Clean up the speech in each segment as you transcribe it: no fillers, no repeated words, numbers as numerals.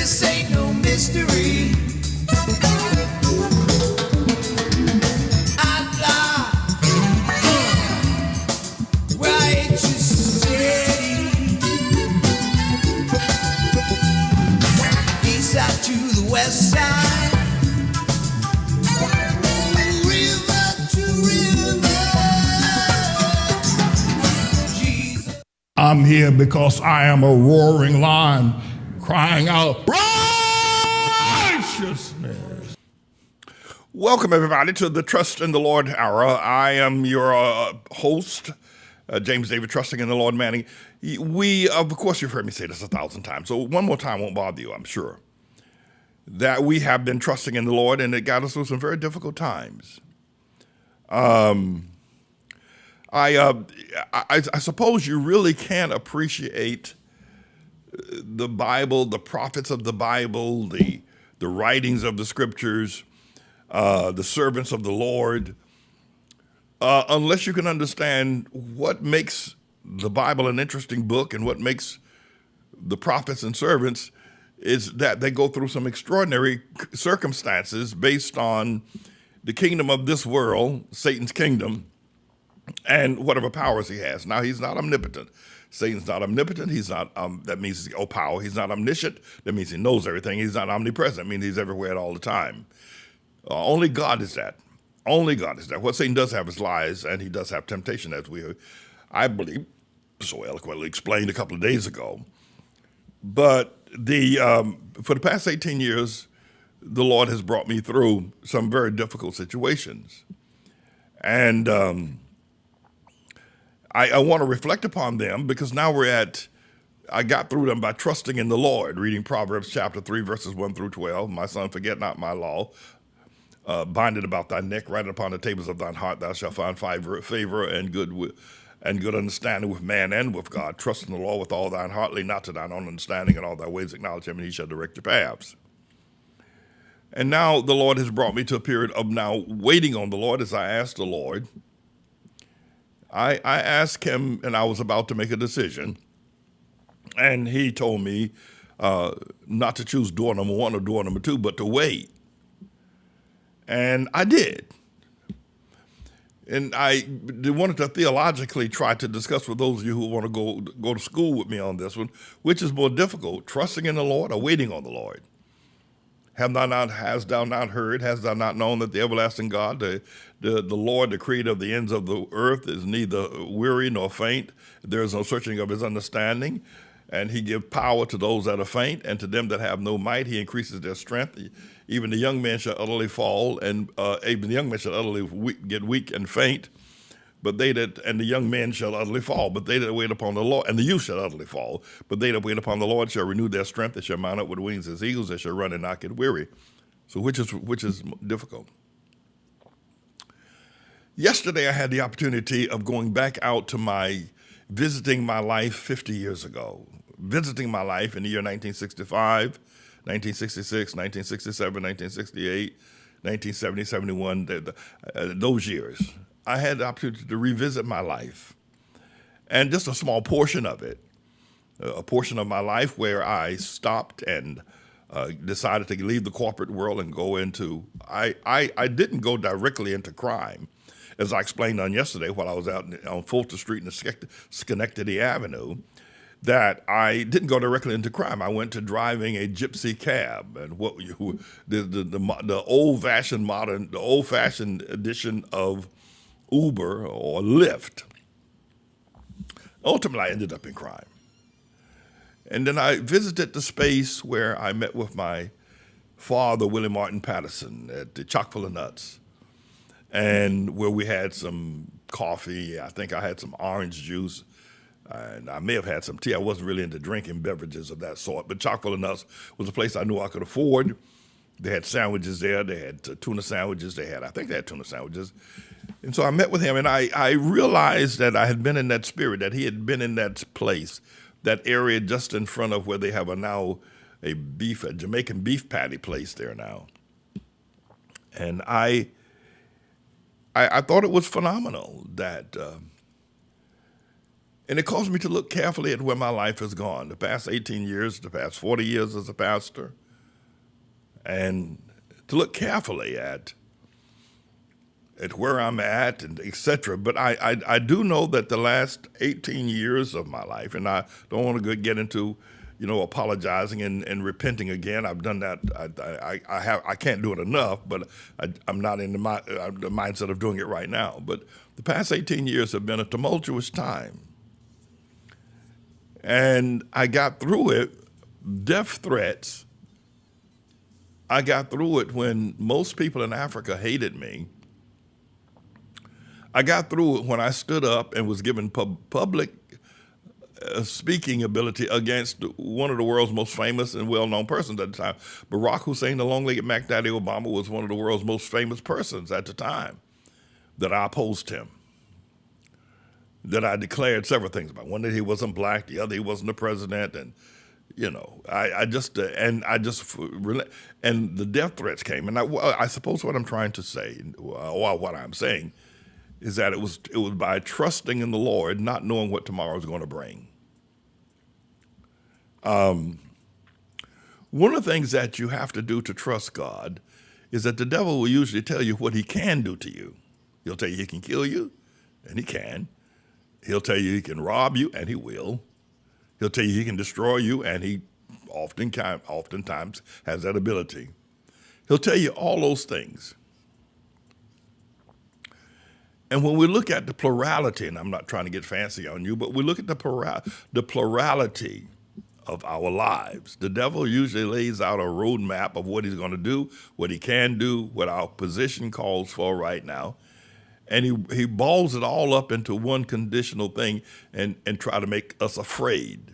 This ain't no mystery. I fly right to city, east side to the west side, river to river. Jesus. I'm here because I am a roaring lion crying out righteousness. Welcome, everybody, to the Trust in the Lord Hour. I am your host, James David, Trusting in the Lord Manning. Of course, you've heard me say this 1,000 times, so one more time won't bother you, I'm sure, that we have been trusting in the Lord, and it got us through some very difficult times. I suppose you really can't appreciate the Bible, the prophets of the Bible, the writings of the scriptures, the servants of the Lord, unless you can understand what makes the Bible an interesting book and what makes the prophets and servants is that they go through some extraordinary circumstances based on the kingdom of this world, Satan's kingdom, and whatever powers he has. Now, he's not omnipotent. Satan's not omnipotent. He's not, that means he's power. He's not omniscient. That means he knows everything. He's not omnipresent. That means he's everywhere at all the time. Only God is that. Only God is that. What Satan does have is lies, and he does have temptation, as I believe, so eloquently explained a couple of days ago. But for the past 18 years, the Lord has brought me through some very difficult situations. And I want to reflect upon them because now I got through them by trusting in the Lord, reading Proverbs chapter 3, verses 1 through 12. My son, forget not my law. Bind it about thy neck, write it upon the tables of thine heart. Thou shalt find favor and good understanding with man and with God. Trust in the Lord with all thine heart, lean not to thine own understanding, and all thy ways acknowledge him, and he shall direct your paths. And now the Lord has brought me to a period of now waiting on the Lord as I asked the Lord. I asked him, and I was about to make a decision, and he told me not to choose door number 1 or door number 2, but to wait. And I did. And I wanted to theologically try to discuss with those of you who want to go to school with me on this one, which is more difficult, trusting in the Lord or waiting on the Lord. Hast thou not heard, hast thou not known that the everlasting God, the Lord, the creator of the ends of the earth, is neither weary nor faint. There is no searching of his understanding. And he gives power to those that are faint, and to them that have no might, he increases their strength. Even the young man shall utterly fall, and even the young man shall utterly get weak and faint. And the young men shall utterly fall, but they that wait upon the Lord, and the youth shall utterly fall, but they that wait upon the Lord shall renew their strength. They shall mount up with wings as eagles. They shall run and not get weary. So which is difficult? Yesterday, I had the opportunity of going back out to visiting my life 50 years ago, visiting my life in the year 1965, 1966, 1967, 1968, 1970, 71, those years. I had the opportunity to revisit my life, and just a small portion of it, a portion of my life where I stopped and decided to leave the corporate world and go into, I didn't go directly into crime. As I explained on yesterday while I was out on Fulton Street and Schenectady Avenue, that I didn't go directly into crime. I went to driving a gypsy cab, and the old-fashioned edition of Uber or Lyft. Ultimately, I ended up in crime. And then I visited the space where I met with my father, Willie Martin Patterson, at the Chock-full of Nuts, and where we had some coffee. I think I had some orange juice, and I may have had some tea. I wasn't really into drinking beverages of that sort, but Chock-full of Nuts was a place I knew I could afford. They had sandwiches there. They had tuna sandwiches. I think they had tuna sandwiches. And so I met with him, and I realized that I had been in that spirit, that he had been in that place, that area just in front of where they have a Jamaican beef patty place there now. And I thought it was phenomenal that And it caused me to look carefully at where my life has gone. The past 18 years, the past 40 years as a pastor, and to look carefully at where I'm at and et cetera. But I do know that the last 18 years of my life, and I don't want to get into, apologizing and repenting again. I've done that. I can't do it enough, but I'm not in the mindset of doing it right now. But the past 18 years have been a tumultuous time. And I got through it, death threats. I got through it when most people in Africa hated me. I got through it when I stood up and was given public speaking ability against one of the world's most famous and well-known persons at the time. Barack Hussein, the long-legged Mac Daddy Obama, was one of the world's most famous persons at the time that I opposed him, that I declared several things about. One, that he wasn't black, the other, he wasn't the president, and and the death threats came. And I suppose what I'm trying to say, or what I'm saying, is that it was by trusting in the Lord, not knowing what tomorrow is going to bring. One of the things that you have to do to trust God is that the devil will usually tell you what he can do to you. He'll tell you he can kill you, and he can. He'll tell you he can rob you, and he will. He'll tell you he can destroy you, and he oftentimes has that ability. He'll tell you all those things. And when we look at the plurality, and I'm not trying to get fancy on you, but we look at the plurality of our lives, the devil usually lays out a roadmap of what he's going to do, what he can do, what our position calls for right now. And he balls it all up into one conditional thing and try to make us afraid.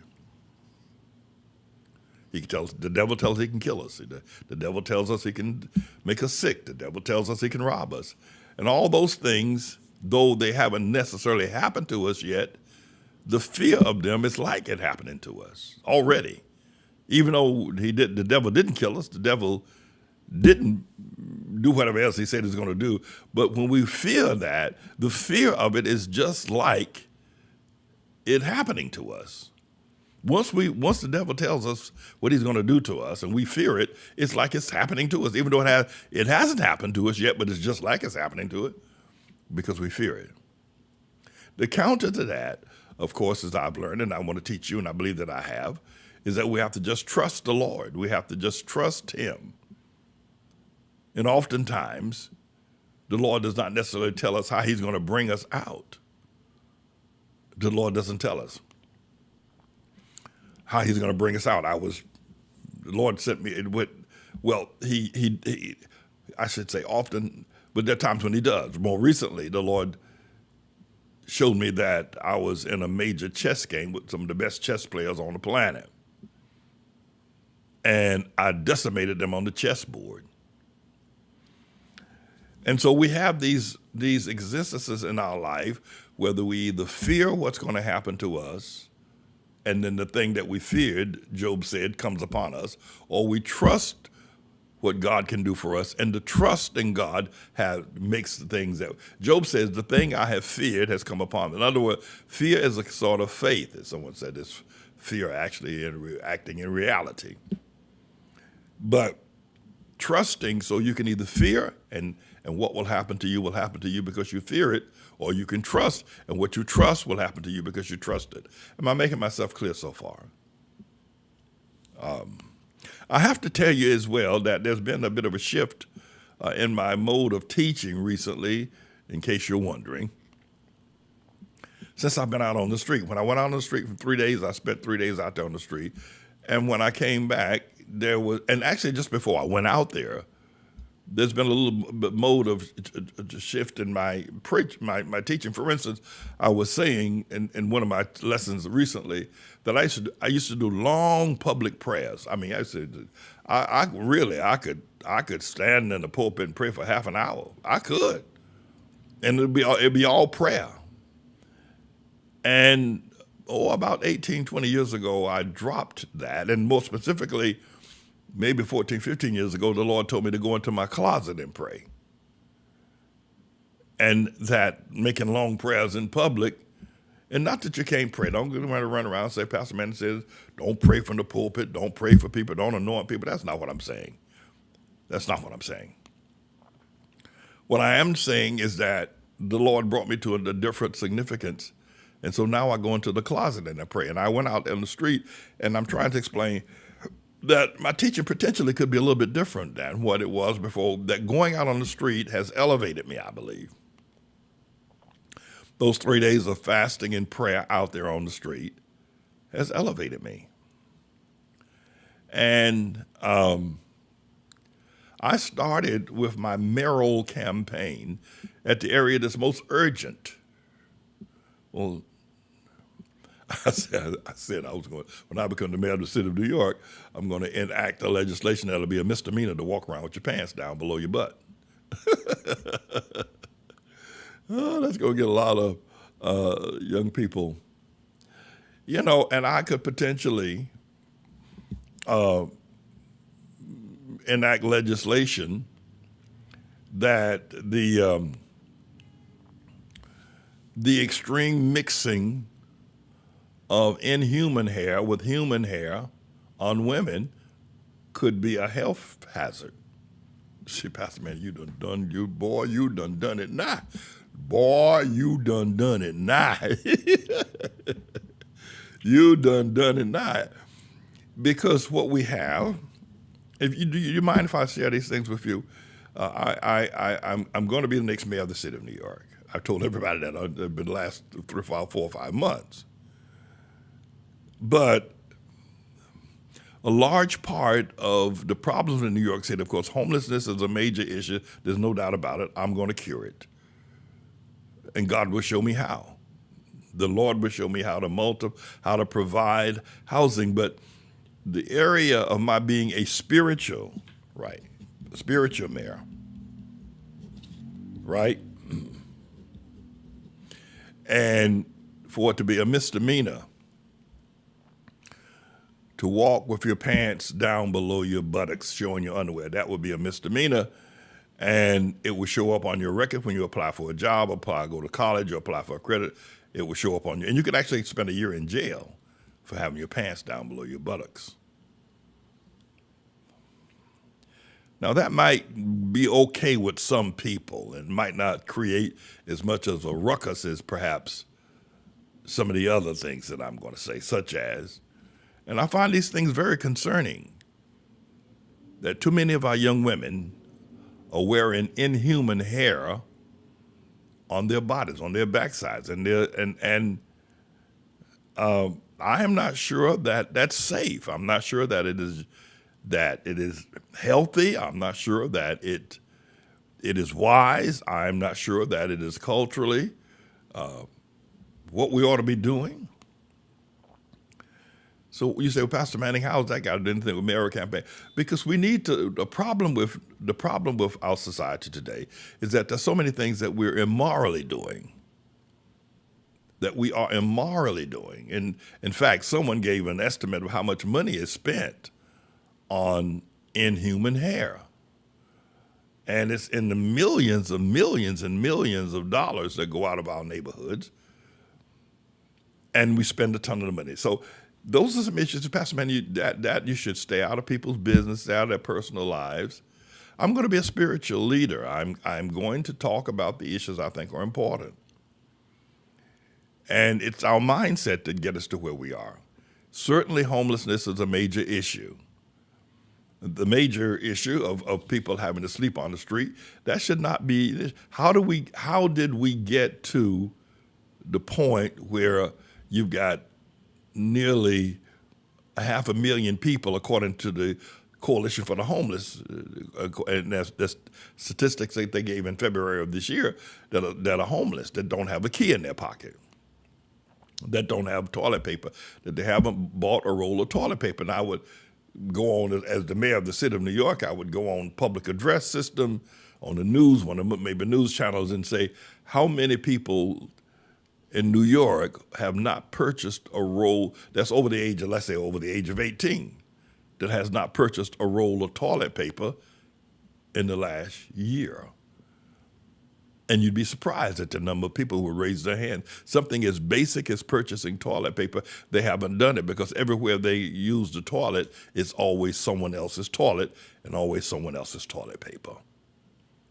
The devil tells us he can kill us. The devil tells us he can make us sick. The devil tells us he can rob us. And all those things, though they haven't necessarily happened to us yet, the fear of them is like it happening to us already. Even though the devil didn't kill us, the devil didn't do whatever else he said he was going to do. But when we fear that, the fear of it is just like it happening to us. Once the devil tells us what he's going to do to us and we fear it, it's like it's happening to us, even though it hasn't happened to us yet, but it's just like it's happening to it because we fear it. The counter to that, of course, as I've learned, and I want to teach you, and I believe that I have, is that we have to just trust the Lord. We have to just trust him. And oftentimes, the Lord does not necessarily tell us how he's going to bring us out. The Lord doesn't tell us how he's going to bring us out. The Lord sent me, I should say often, but there are times when he does. More recently, the Lord showed me that I was in a major chess game with some of the best chess players on the planet. And I decimated them on the chessboard. And so we have these existences in our life, whether we either fear what's going to happen to us, and then the thing that we feared, Job said, comes upon us, or we trust what God can do for us, and the trust in God makes the things that, Job says, the thing I have feared has come upon me. In other words, fear is a sort of faith, as someone said, it's fear actually acting in reality. But trusting, so you can either fear and what will happen to you because you fear it, or you can trust, and what you trust will happen to you because you trust it. Am I making myself clear so far? I have to tell you as well that there's been a bit of a shift in my mode of teaching recently, in case you're wondering, since I've been out on the street. When I went out on the street for 3 days, I spent 3 days out there on the street. And when I came back, and actually just before I went out there, there's been a little bit mode of shift in my teaching. For instance, I was saying in one of my lessons recently that I used to do long public prayers. I mean, I could stand in the pulpit and pray for half an hour. I could, and it'd be all prayer. And about 18, 20 years ago, I dropped that, and more specifically, maybe 14, 15 years ago, the Lord told me to go into my closet and pray. And that making long prayers in public And not that you can't pray. Don't go run around and say, Pastor Manning says, don't pray from the pulpit, don't pray for people, don't anoint people. That's not what I'm saying. That's not what I'm saying. What I am saying is that the Lord brought me to a different significance. And so now I go into the closet and I pray. And I went out in the street and I'm trying to explain that my teaching potentially could be a little bit different than what it was before, that going out on the street has elevated me, I believe. Those 3 days of fasting and prayer out there on the street has elevated me. And I started with my mayoral campaign at the area that's most urgent. Well, I said I was going, when I become the mayor of the city of New York, I'm going to enact a legislation that'll be a misdemeanor to walk around with your pants down below your butt. Oh, that's going to get a lot of young people, and I could potentially enact legislation that the extreme mixing of inhuman hair with human hair on women could be a health hazard. See, Pastor Man, you done it now. Boy, you done it now. You done it now. Because what we have, if you do you mind if I share these things with you? I'm going to be the next mayor of the city of New York. I've told everybody that I've been the last 4 or 5 months. But a large part of the problems in New York City, of course, homelessness is a major issue. There's no doubt about it. I'm going to cure it. And God will show me how. The Lord will show me how to provide housing. But the area of my being a spiritual mayor, right? And for it to be a misdemeanor to walk with your pants down below your buttocks showing your underwear, that would be a misdemeanor. And it will show up on your record when you apply for a job, go to college, or apply for a credit. It will show up on you. And you could actually spend a year in jail for having your pants down below your buttocks. Now, that might be okay with some people and might not create as much of a ruckus as perhaps some of the other things that I'm going to say, such as, and I find these things very concerning, that too many of our young women are wearing inhuman hair on their bodies, on their backsides, and I am not sure that that's safe. I'm not sure that it is healthy. I'm not sure that it is wise. I'm not sure that it is culturally what we ought to be doing. So you say, well, Pastor Manning, how's that got to do anything with mayoral campaign? Because we need to. The problem with our society today is that there's so many things that we're immorally doing. That we are immorally doing. And in fact, someone gave an estimate of how much money is spent on inhuman hair. And it's in the millions and millions of dollars that go out of our neighborhoods. And we spend a ton of the money. So those are some issues, Pastor Man, that you should stay out of people's business, stay out of their personal lives. I'm going to be a spiritual leader. I'm going to talk about the issues I think are important. And it's our mindset that get us to where we are. Certainly homelessness is a major issue. The major issue of people having to sleep on the street, that should not be. How did we get to the point where you've got nearly 500,000 people, according to the Coalition for the Homeless, and that's statistics that they gave in February of this year, that are homeless, that don't have a key in their pocket, that don't have toilet paper, that they haven't bought a roll of toilet paper. And I would go on, as the mayor of the city of New York, I would go on public address system, on the news, one of maybe news channels, and say, how many people in New York have not purchased a roll that's over the age of, let's say, over the age of 18, that has not purchased a roll of toilet paper in the last year. And you'd be surprised at the number of people who would raise their hand. Something as basic as purchasing toilet paper, they haven't done it because everywhere they use the toilet, it's always someone else's toilet and always someone else's toilet paper.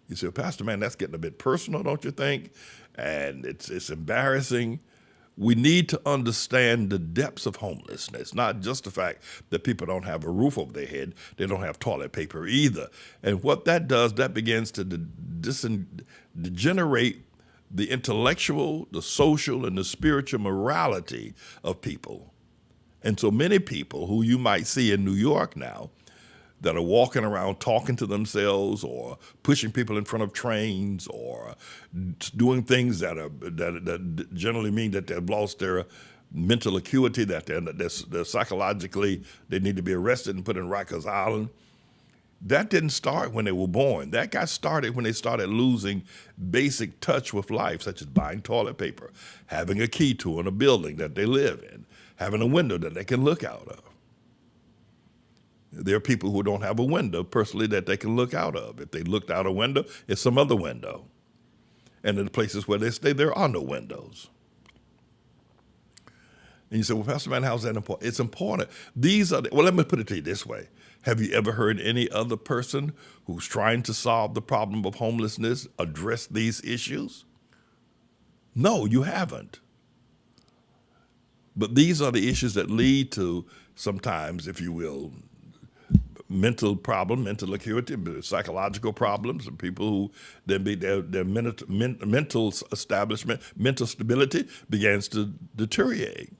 You say, well, Pastor, man, that's getting a bit personal, don't you think? And it's embarrassing. We need to understand the depths of homelessness, not just the fact that people don't have a roof over their head, they don't have toilet paper either. And what that does, that begins to degenerate the intellectual, the social, and the spiritual morality of people. And so many people who you might see in New York now that are walking around talking to themselves or pushing people in front of trains or doing things that generally mean that they've lost their mental acuity, that they're psychologically, they need to be arrested and put in Rikers Island. That didn't start when they were born. That got started when they started losing basic touch with life, such as buying toilet paper, having a key to in a building that they live in, having a window that they can look out of. There are people who don't have a window personally that they can look out of. If they looked out a window, it's some other window. And in the places where they stay, there are no windows. And you say, well, Pastor Man, how's that important? It's important. Well, let me put it to you this way. Have you ever heard any other person who's trying to solve the problem of homelessness address these issues? No, you haven't. But these are the issues that lead to sometimes, if you will, mental problem, mental acuity, psychological problems, and people who then their mental establishment, mental stability begins to deteriorate.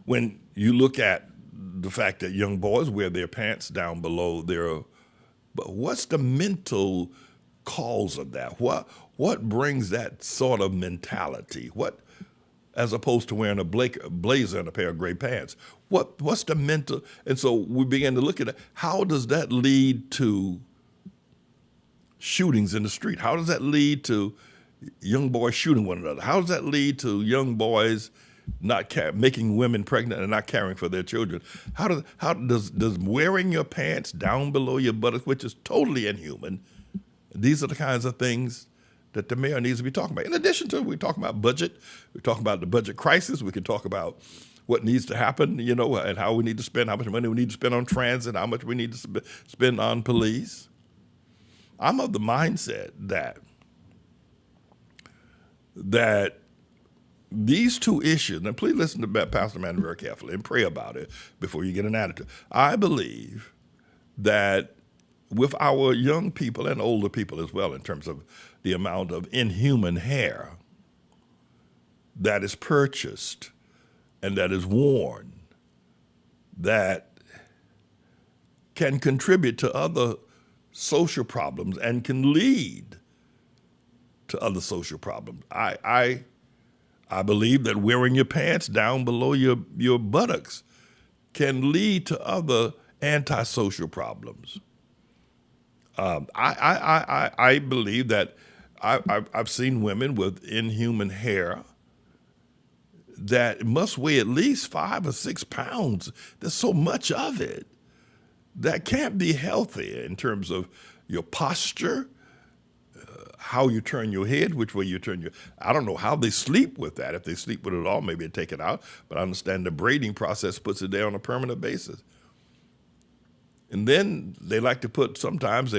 When you look at the fact that young boys wear their pants down below but what's the mental cause of that? What brings that sort of mentality? As opposed to wearing a blazer and a pair of gray pants. What's the mental? And so we began to look at it. How does that lead to shootings in the street? How does that lead to young boys shooting one another? How does that lead to young boys not making women pregnant and not caring for their children? How does wearing your pants down below your buttocks, which is totally inhuman, these are the kinds of things that the mayor needs to be talking about. In addition to, we talk about budget, we talk about the budget crisis, we can talk about what needs to happen, and how we need to spend, how much money we need to spend on transit, how much we need to spend on police. I'm of the mindset that these two issues, and please listen to Pastor Man very carefully and pray about it before you get an attitude. I believe that with our young people and older people as well, in terms of the amount of inhuman hair that is purchased and that is worn, that can contribute to other social problems and can lead to other social problems. I believe that wearing your pants down below your buttocks can lead to other antisocial problems. I believe that I've seen women with inhuman hair that must weigh at least 5 or 6 pounds. There's so much of it. That can't be healthy in terms of your posture, how you turn your head, which way you turn I don't know how they sleep with that. If they sleep with it at all, maybe they take it out. But I understand the braiding process puts it there on a permanent basis. And then they like to put, sometimes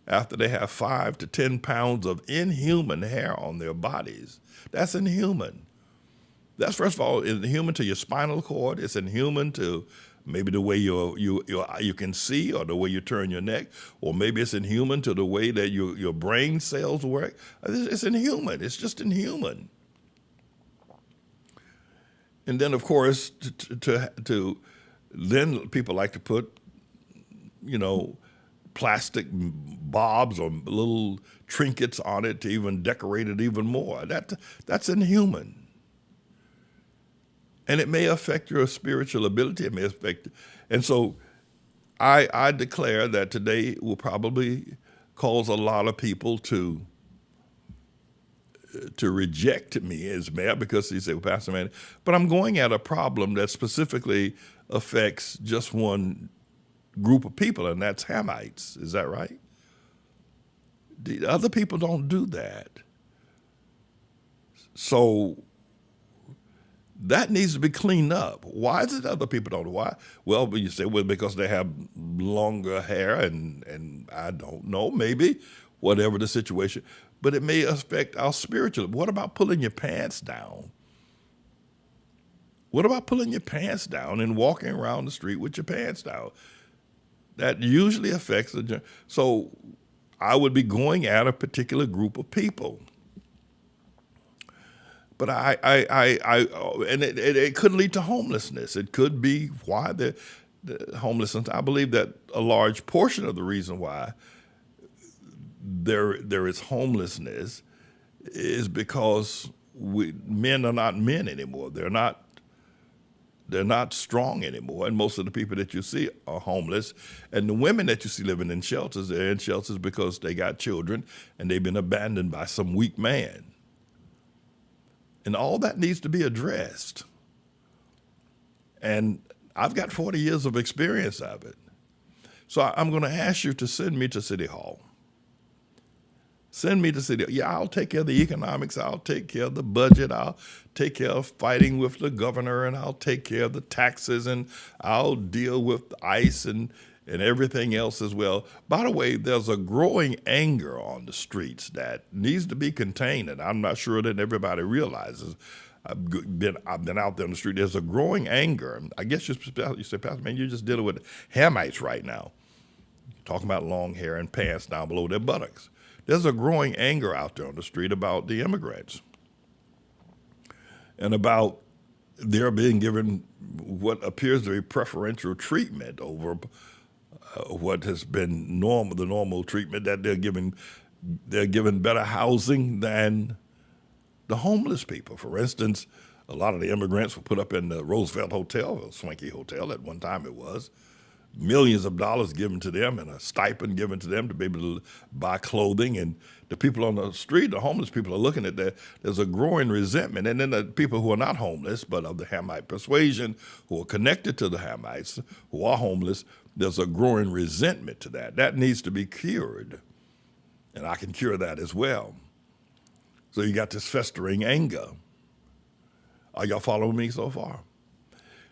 after they have 5 to 10 pounds of inhuman hair on their bodies. That's inhuman. That's, first of all, inhuman to your spinal cord. It's inhuman to maybe the way you can see, or the way you turn your neck, or maybe it's inhuman to the way that your brain cells work. It's inhuman. It's just inhuman. And then, of course, then people like to put, plastic bobs or little trinkets on it to even decorate it even more. That's inhuman. And it may affect your spiritual ability. It may affect, and so I declare that today will probably cause a lot of people to reject me as mayor, because they say, well, Pastor Man, but I'm going at a problem that specifically affects just one group of people, and that's Hamites. Is that right? The other people don't do that. So that needs to be cleaned up. Why is it other people don't? Why? Well, you say, well, because they have longer hair, and I don't know, maybe, whatever the situation. But it may affect our spiritual. What about pulling your pants down? What about pulling your pants down and walking around the street with your pants down? That usually affects the. So I would be going at a particular group of people. But and it could lead to homelessness. It could be why the homelessness. I believe that a large portion of the reason why there is homelessness is because men are not men anymore. They're not strong anymore, and most of the people that you see are homeless. And the women that you see living in shelters, they're in shelters because they got children and they've been abandoned by some weak man. And all that needs to be addressed. And I've got 40 years of experience of it. So I'm going to ask you to send me to City Hall. Send me to City Hall. Yeah, I'll take care of the economics. I'll take care of the budget. I'll take care of fighting with the governor, and I'll take care of the taxes, and I'll deal with ICE and everything else as well. By the way, there's a growing anger on the streets that needs to be contained, and I'm not sure that everybody realizes. I've been out there on the street. There's a growing anger. I guess you say, Pastor, man, you're just dealing with Hamites right now. Talking about long hair and pants down below their buttocks. There's a growing anger out there on the street about the immigrants and about their being given what appears to be preferential treatment over what has been the normal treatment, that they're given better housing than the homeless people. For instance, a lot of the immigrants were put up in the Roosevelt Hotel, a swanky hotel at one time it was. Millions of dollars given to them and a stipend given to them to be able to buy clothing. And the people on the street, the homeless people, are looking at that. There's a growing resentment. And then the people who are not homeless, but of the Hamite persuasion, who are connected to the Hamites, who are homeless, there's a growing resentment to that. That needs to be cured. And I can cure that as well. So you got this festering anger. Are y'all following me so far?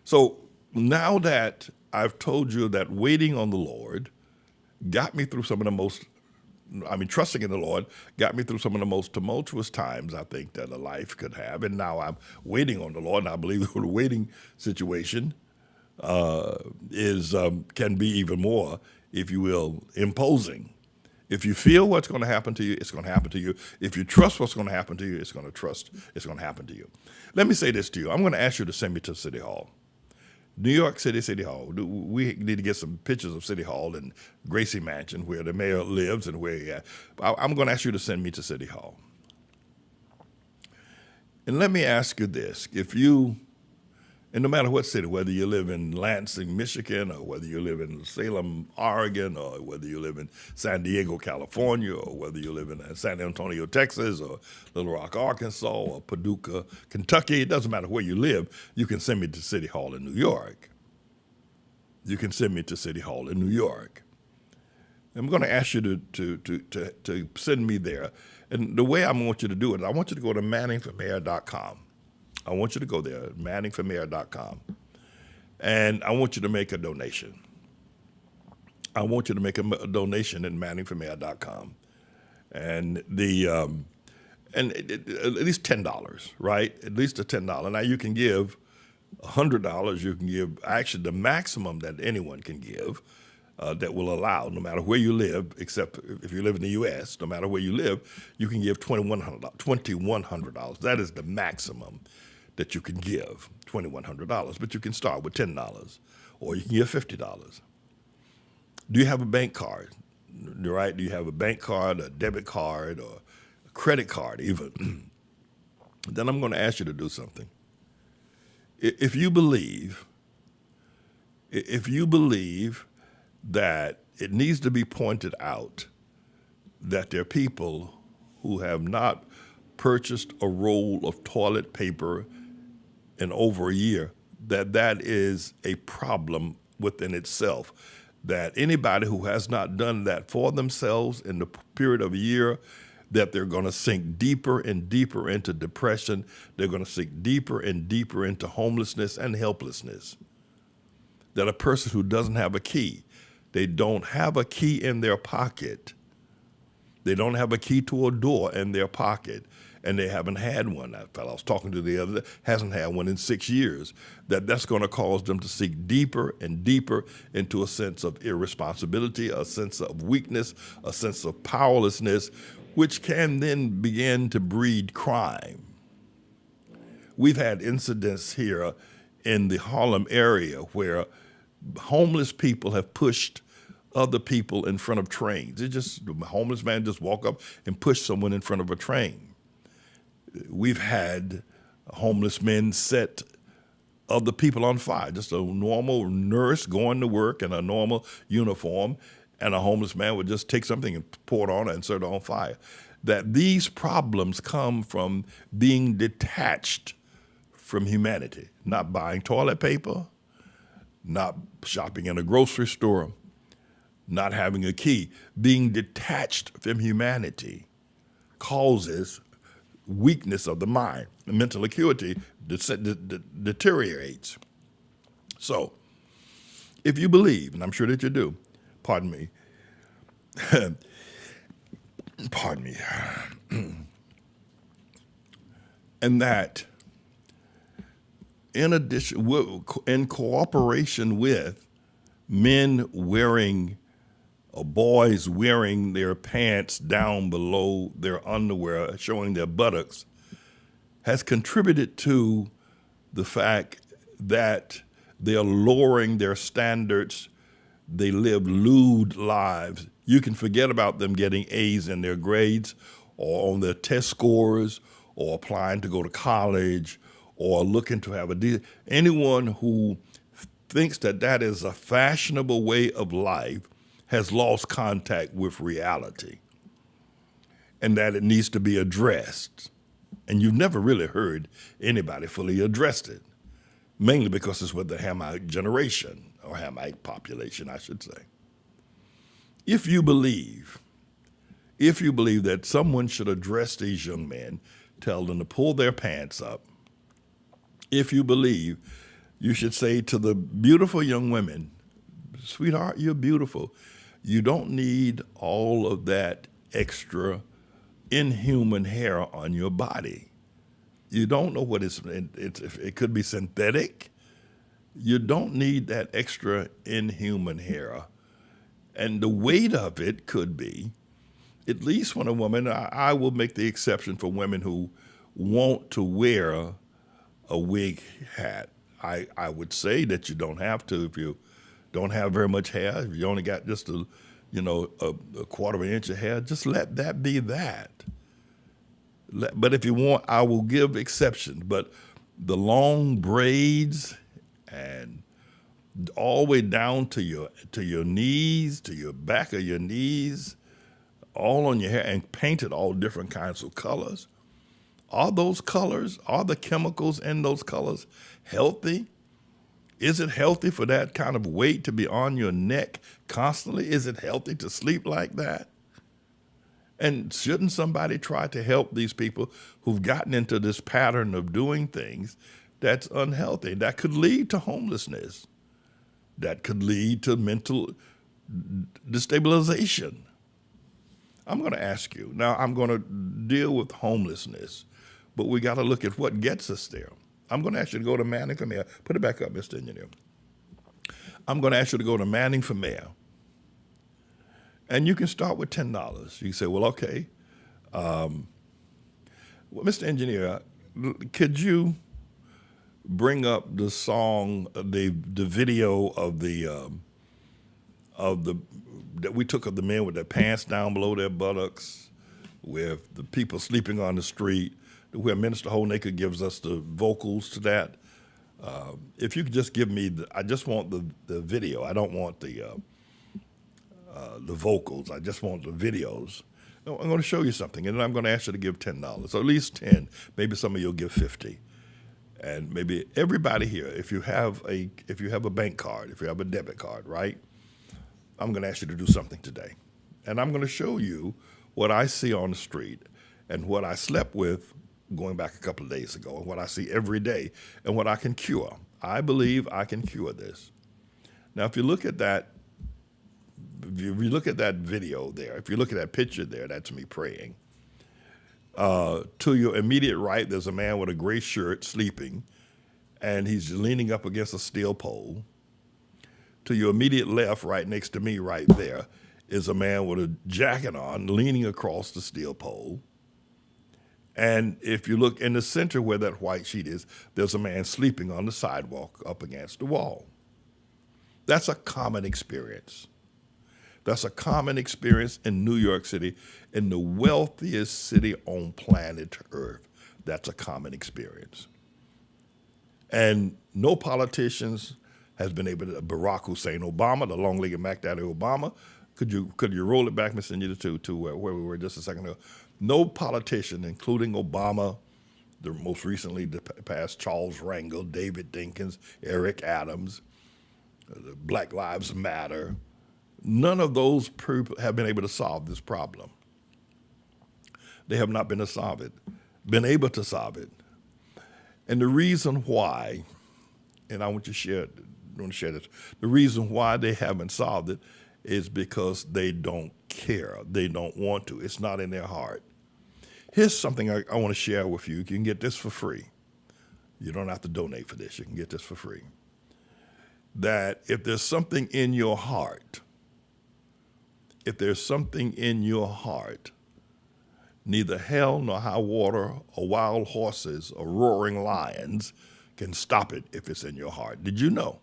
So now that I've told you that waiting on the Lord got me through some of the most, trusting in the Lord got me through some of the most tumultuous times I think that a life could have. And now I'm waiting on the Lord, and I believe the waiting situation can be even more, if you will, imposing. If you feel what's going to happen to you, it's going to happen to you. If you trust what's going to happen to you, it's going to happen to you. Let me say this to you. I'm going to ask you to send me to City Hall. New York City Hall. We need to get some pictures of City Hall and Gracie Mansion, where the mayor lives and where I'm going to ask you to send me to City Hall. And let me ask you this. And no matter what city, whether you live in Lansing, Michigan, or whether you live in Salem, Oregon, or whether you live in San Diego, California, or whether you live in San Antonio, Texas, or Little Rock, Arkansas, or Paducah, Kentucky, it doesn't matter where you live, you can send me to City Hall in New York. You can send me to City Hall in New York. I'm going to ask you to send me there. And the way I want you to do it, I want you to go to manningformayor.com. I want you to go there, manningformayor.com, and I want you to make a donation. I want you to make a donation at manningformayor.com, and at least $10, right? At least a $10. Now you can give $100. You can give actually the maximum that anyone can give. That will allow, no matter where you live, except if you live in the U.S., no matter where you live, you can give $2,100. That is the maximum that you can give, $2,100. But you can start with $10, or you can give $50. Do you have a bank card? Right? Do you have a bank card, a debit card, or a credit card even? Then I'm going to ask you to do something. If you believe that it needs to be pointed out that there are people who have not purchased a roll of toilet paper in over a year, that is a problem within itself. that anybody who has not done that for themselves in the period of a year, that they're going to sink deeper and deeper into depression. They're going to sink deeper and deeper into homelessness and helplessness. That a person who doesn't have a key, they don't have a key in their pocket. They don't have a key to a door in their pocket, and they haven't had one. That fellow I was talking to the other day hasn't had one in 6 years. That's going to cause them to sink deeper and deeper into a sense of irresponsibility, a sense of weakness, a sense of powerlessness, which can then begin to breed crime. We've had incidents here in the Harlem area where homeless people have pushed other people in front of trains. A homeless man just walk up and push someone in front of a train. We've had homeless men set other people on fire. Just a normal nurse going to work in a normal uniform, and a homeless man would just take something and pour it on and set it on fire. That these problems come from being detached from humanity, not buying toilet paper, not shopping in a grocery store, not having a key. Being detached from humanity causes weakness of the mind. The mental acuity deteriorates. So, if you believe, and I'm sure that you do, pardon me, and that in addition, in cooperation with men wearing, or boys wearing their pants down below their underwear, showing their buttocks, has contributed to the fact that they are lowering their standards. They live lewd lives. You can forget about them getting A's in their grades or on their test scores or applying to go to college or looking to have a deal. Anyone who thinks that that is a fashionable way of life has lost contact with reality, and that it needs to be addressed. And you've never really heard anybody fully address it, mainly because it's with the Hamite generation, or Hamite population, I should say. If you believe that someone should address these young men, tell them to pull their pants up, if you believe you should say to the beautiful young women, sweetheart, you're beautiful. You don't need all of that extra inhuman hair on your body. You don't know what it could be synthetic. You don't need that extra inhuman hair. And the weight of it could be, at least when a woman, I will make the exception for women who want to wear a wig hat. I would say that you don't have to if you don't have very much hair. If you only got just a quarter of an inch of hair, just let that be that. But if you want, I will give exceptions. But the long braids and all the way down to your knees, to your back of your knees, all on your hair, and painted all different kinds of colors. Are those colors, are the chemicals in those colors healthy? Is it healthy for that kind of weight to be on your neck constantly? Is it healthy to sleep like that? And shouldn't somebody try to help these people who've gotten into this pattern of doing things that's unhealthy? That could lead to homelessness. That could lead to mental destabilization. I'm going to ask you. Now, I'm going to deal with homelessness, but we got to look at what gets us there. I'm going to ask you to go to Manning for mayor. Put it back up, Mr. Engineer. I'm going to ask you to go to Manning for mayor. And you can start with $10. You say, well, okay. Well, Mr. Engineer, could you bring up the song, the video of that we took of the men with their pants down below their buttocks, with the people sleeping on the street, where Minister Holnaker gives us the vocals to that. If you could just give me, I just want the video. I don't want the vocals. I just want the videos. No, I'm going to show you something, and then I'm going to ask you to give $10, or at least 10. Maybe some of you'll give 50. And maybe everybody here, if you have a bank card, if you have a debit card, right? I'm going to ask you to do something today. And I'm going to show you what I see on the street and what I slept with going back a couple of days ago and what I see every day and what I can cure. I believe I can cure this. Now, if you look at that, if you look at that video there, if you look at that picture there, that's me praying. To your immediate right, there's a man with a gray shirt sleeping, and he's leaning up against a steel pole. To your immediate left, right next to me right there, is a man with a jacket on, leaning across the steel pole. And if you look in the center where that white sheet is, there's a man sleeping on the sidewalk up against the wall. That's a common experience. That's a common experience in New York City, in the wealthiest city on planet Earth. That's a common experience. And no politicians has been able to, Barack Hussein Obama, the long-legged Mac Daddy Obama, could you roll it back, Miss India, to where we were just a second ago? No politician, including Obama, the most recently passed Charles Rangel, David Dinkins, Eric Adams, Black Lives Matter, none of those people have been able to solve this problem. They have not been able to solve it. And the reason why, and I want to share this, the reason why they haven't solved it is because they don't care. They don't want to. It's not in their heart. Here's something I want to share with you. You can get this for free. You don't have to donate for this. You can get this for free. That if there's something in your heart, neither hell nor high water or wild horses or roaring lions can stop it if it's in your heart. Did you know?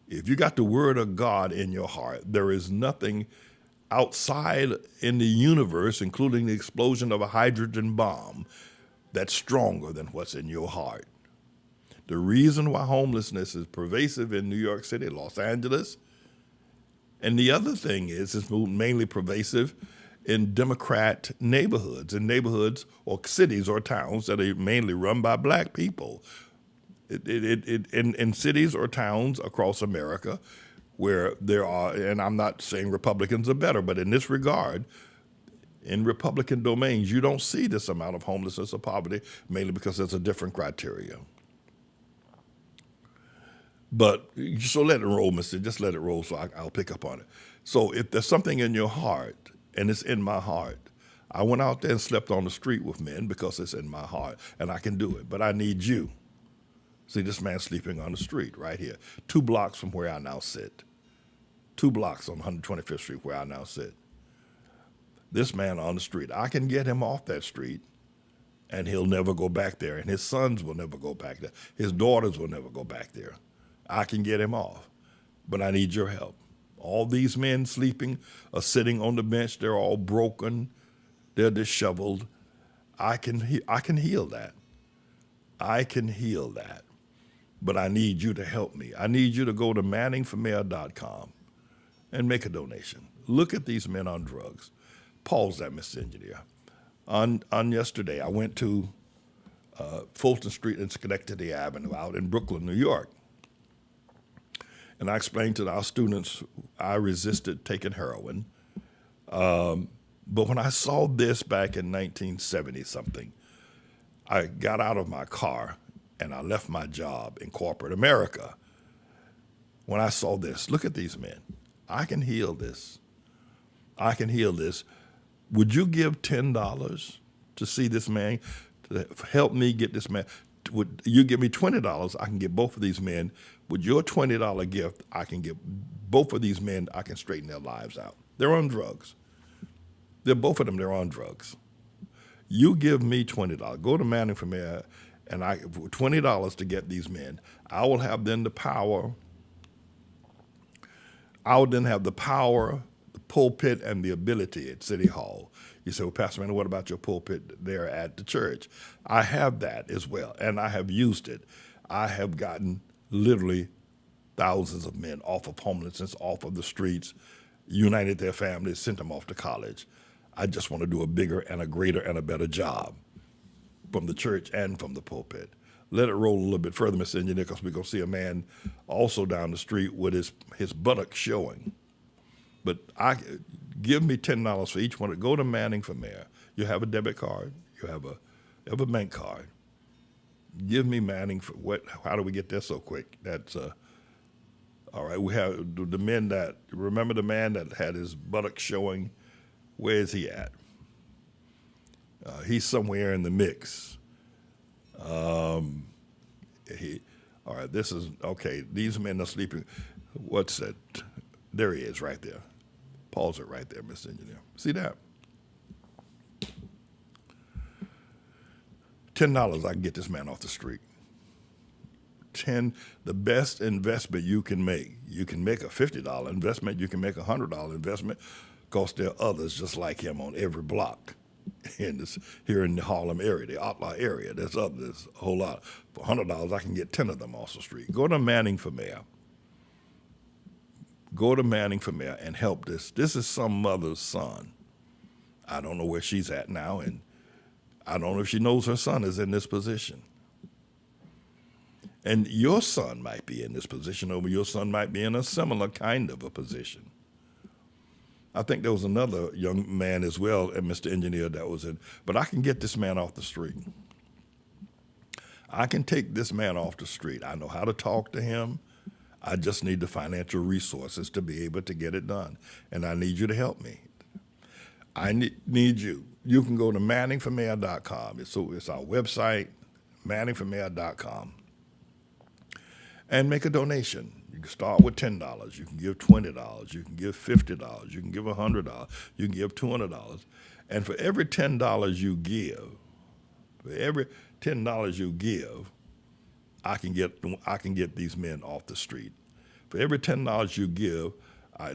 If you got the word of God in your heart, there is nothing outside in the universe, including the explosion of a hydrogen bomb, that's stronger than what's in your heart. The reason why homelessness is pervasive in New York City, Los Angeles, and the other thing is it's mainly pervasive in Democrat neighborhoods, or cities or towns that are mainly run by black people. In cities or towns across America where there are, and I'm not saying Republicans are better, but in this regard, in Republican domains, you don't see this amount of homelessness or poverty, mainly because there's a different criteria. But so let it roll, mister. Just let it roll so I'll pick up on it. So if there's something in your heart, and it's in my heart, I went out there and slept on the street with men because it's in my heart, and I can do it. But I need you. See, this man sleeping on the street right here, 2 blocks from where I now sit. 2 blocks on 125th Street where I now sit. This man on the street, I can get him off that street, and he'll never go back there, and his sons will never go back there. His daughters will never go back there. I can get him off, but I need your help. All these men sleeping are sitting on the bench. They're all broken. They're disheveled. I can heal that. I can heal that. But I need you to help me. I need you to go to manningformayor.com and make a donation. Look at these men on drugs. Pause that, Mr. Engineer. On yesterday, I went to Fulton Street and Schenectady Avenue out in Brooklyn, New York. And I explained to our students I resisted taking heroin. But when I saw this back in 1970-something, I got out of my car and I left my job in corporate America. When I saw this, look at these men. I can heal this. I can heal this. Would you give $10 to see this man, to help me get this man? Would you give me $20? I can get both of these men. With your $20 gift, I can get both of these men, I can straighten their lives out. They're on drugs. Both of them, they're on drugs. You give me $20. Go to Manning for Mayor, and for $20 to get these men. I will have then the power. I will then have the power, the pulpit, and the ability at City Hall. You say, well, Pastor Manning, what about your pulpit there at the church? I have that as well, and I have used it. I have gotten literally thousands of men off of homelessness, off of the streets, united their families, sent them off to college. I just want to do a bigger and a greater and a better job from the church and from the pulpit. Let it roll a little bit further, Mr. Engineer, because we're going to see a man also down the street with his buttocks showing. But give me $10 for each one. Go to Manning for mayor. You have a debit card. You have a bank card. Give me Manning for what? How do we get there so quick? That's all right. We have the men that remember the man that had his buttocks showing. Where is he at? He's somewhere in the mix. All right. This is okay. These men are sleeping. What's that? There he is, right there. Pause it right there, Mr. Engineer. See that? $10, I can get this man off the street. The best investment you can make. You can make a $50 investment. You can make a $100 investment, because there are others just like him on every block here in the Harlem area, the outlaw area. There's others, a whole lot. For $100, I can get 10 of them off the street. Go to Manning for mayor. Go to Manning for mayor and help this. This is some mother's son. I don't know where she's at now, and I don't know if she knows her son is in this position. And your son might be in this position, or your son might be in a similar kind of a position. I think there was another young man as well, and Mr. Engineer, that was in, but I can get this man off the street. I can take this man off the street. I know how to talk to him. I just need the financial resources to be able to get it done. And I need you to help me. I need you. You can go to manningformayor.com. It's our website, manningformayor.com. And make a donation. You can start with $10. You can give $20. You can give $50. You can give $100. You can give $200. And for every $10 you give, I can get these men off the street. For every $10 you give,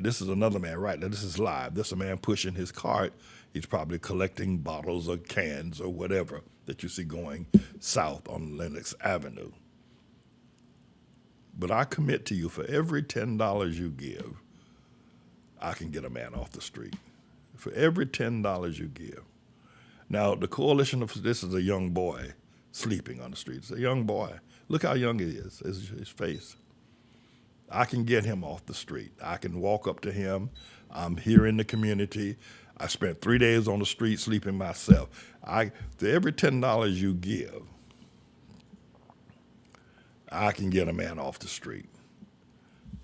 this is another man right now. This is live. This is a man pushing his cart. He's probably collecting bottles or cans or whatever that you see going south on Lenox Avenue. But I commit to you, for every $10 you give, I can get a man off the street. For every $10 you give. Now, the coalition of this is a young boy sleeping on the street. It's a young boy. Look how young he is, his face. I can get him off the street. I can walk up to him. I'm here in the community. I spent 3 days on the street sleeping myself. For every $10 you give, I can get a man off the street.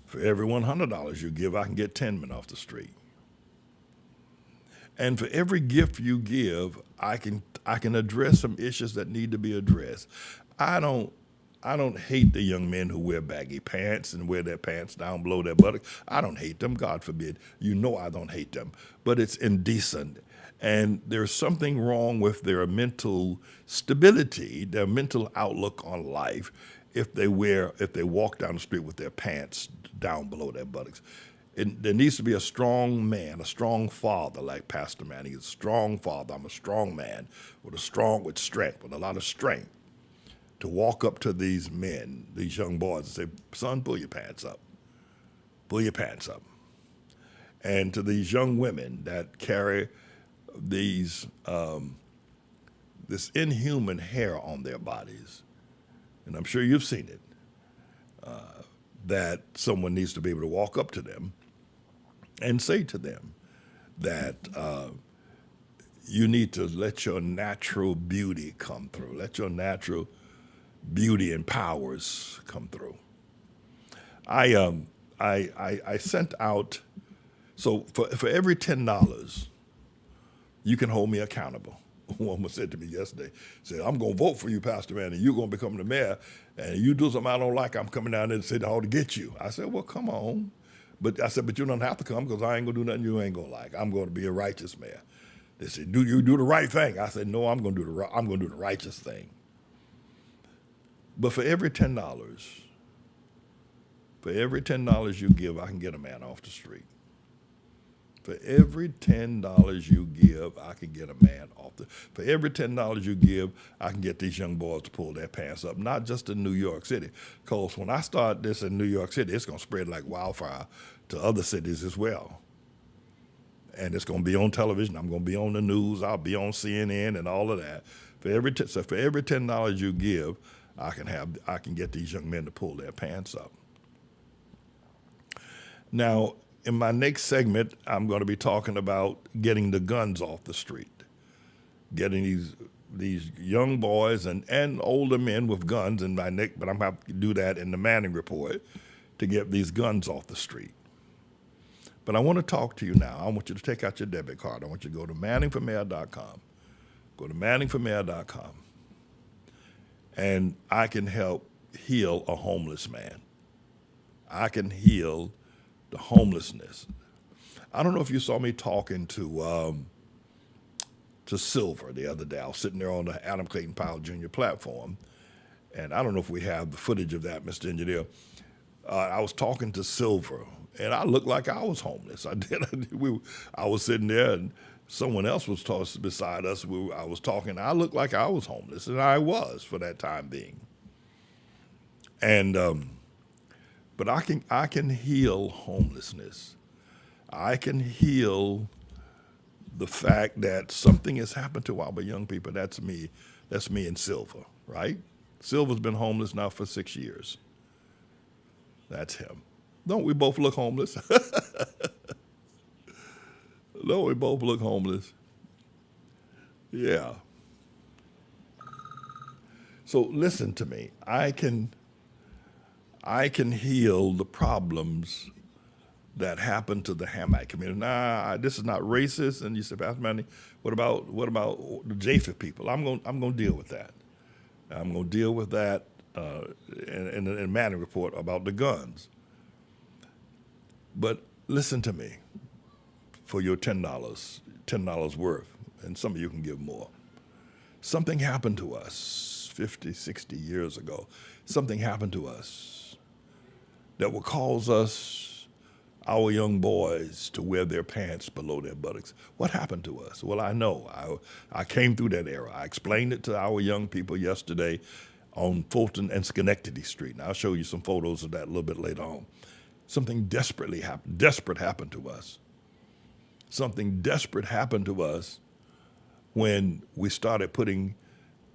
For every $100 you give, I can get 10 men off the street. And for every gift you give, I can address some issues that need to be addressed. I don't hate the young men who wear baggy pants and wear their pants down below their buttocks. I don't hate them, God forbid. You know I don't hate them. But it's indecent. And there's something wrong with their mental stability, their mental outlook on life, if they walk down the street with their pants down below their buttocks. There needs to be a strong man, a strong father, like Pastor Manning is a strong father. I'm a strong man with strength, with a lot of strength, to walk up to these men, these young boys, and say, son, pull your pants up. Pull your pants up. And to these young women that carry this inhuman hair on their bodies, and I'm sure you've seen it, that someone needs to be able to walk up to them and say to them that you need to let your natural beauty come through. Let your natural beauty and powers come through. I sent out, so for every $10, you can hold me accountable. A woman said to me yesterday, said, I'm going to vote for you, Pastor Man, and you're going to become the mayor, and you do something I don't like, I'm coming down there to City Hall to get you. I said, well, come on. But I said, but you don't have to come, because I ain't going to do nothing you ain't going to like. I'm going to be a righteous mayor. They said, do you do the right thing? I said, no, I'm going to do the righteous thing. But for every $10 you give, I can get a man off the street. For every $10 you give, I can get a man off for every $10 you give, I can get these young boys to pull their pants up, not just in New York City. Because when I start this in New York City, it's going to spread like wildfire to other cities as well. And it's going to be on television. I'm going to be on the news. I'll be on CNN and all of that. For every $10 you give, I can get these young men to pull their pants up. Now, In my next segment, I'm going to be talking about getting the guns off the street, getting these young boys and older men with guns in my neck, but I'm going to have to do that in the Manning Report to get these guns off the street. But I want to talk to you now. I want you to take out your debit card. I want you to go to manningformayor.com. Go to manningformayor.com. And I can help heal a homeless man. I can heal the homelessness. I don't know if you saw me talking to Silver the other day. I was sitting there on the Adam Clayton Powell Jr. platform, and I don't know if we have the footage of that, Mr. Engineer. I was talking to Silver, and I looked like I was homeless. I did. I was sitting there, and someone else was beside us. I was talking. I looked like I was homeless, and I was for that time being. And but I can heal homelessness. I can heal the fact that something has happened to our young people. That's me. That's me and Silver, right? Silver's been homeless now for 6 years. That's him. Don't we both look homeless? Don't we both look homeless? Yeah. So listen to me. I can heal the problems that happen to the Hamite community. Nah, this is not racist. And you say, Pastor Manny, what about the Japheth people? I'm going to deal with that. I'm going to deal with that in the Manning Report about the guns. But listen to me. For your $10 worth, and some of you can give more. Something happened to us 50, 60 years ago. Something happened to us that will cause our young boys to wear their pants below their buttocks. What happened to us? Well, I know. I came through that era. I explained it to our young people yesterday on Fulton and Schenectady Street. And I'll show you some photos of that a little bit later on. Something desperate happened to us. Something desperate happened to us when we started putting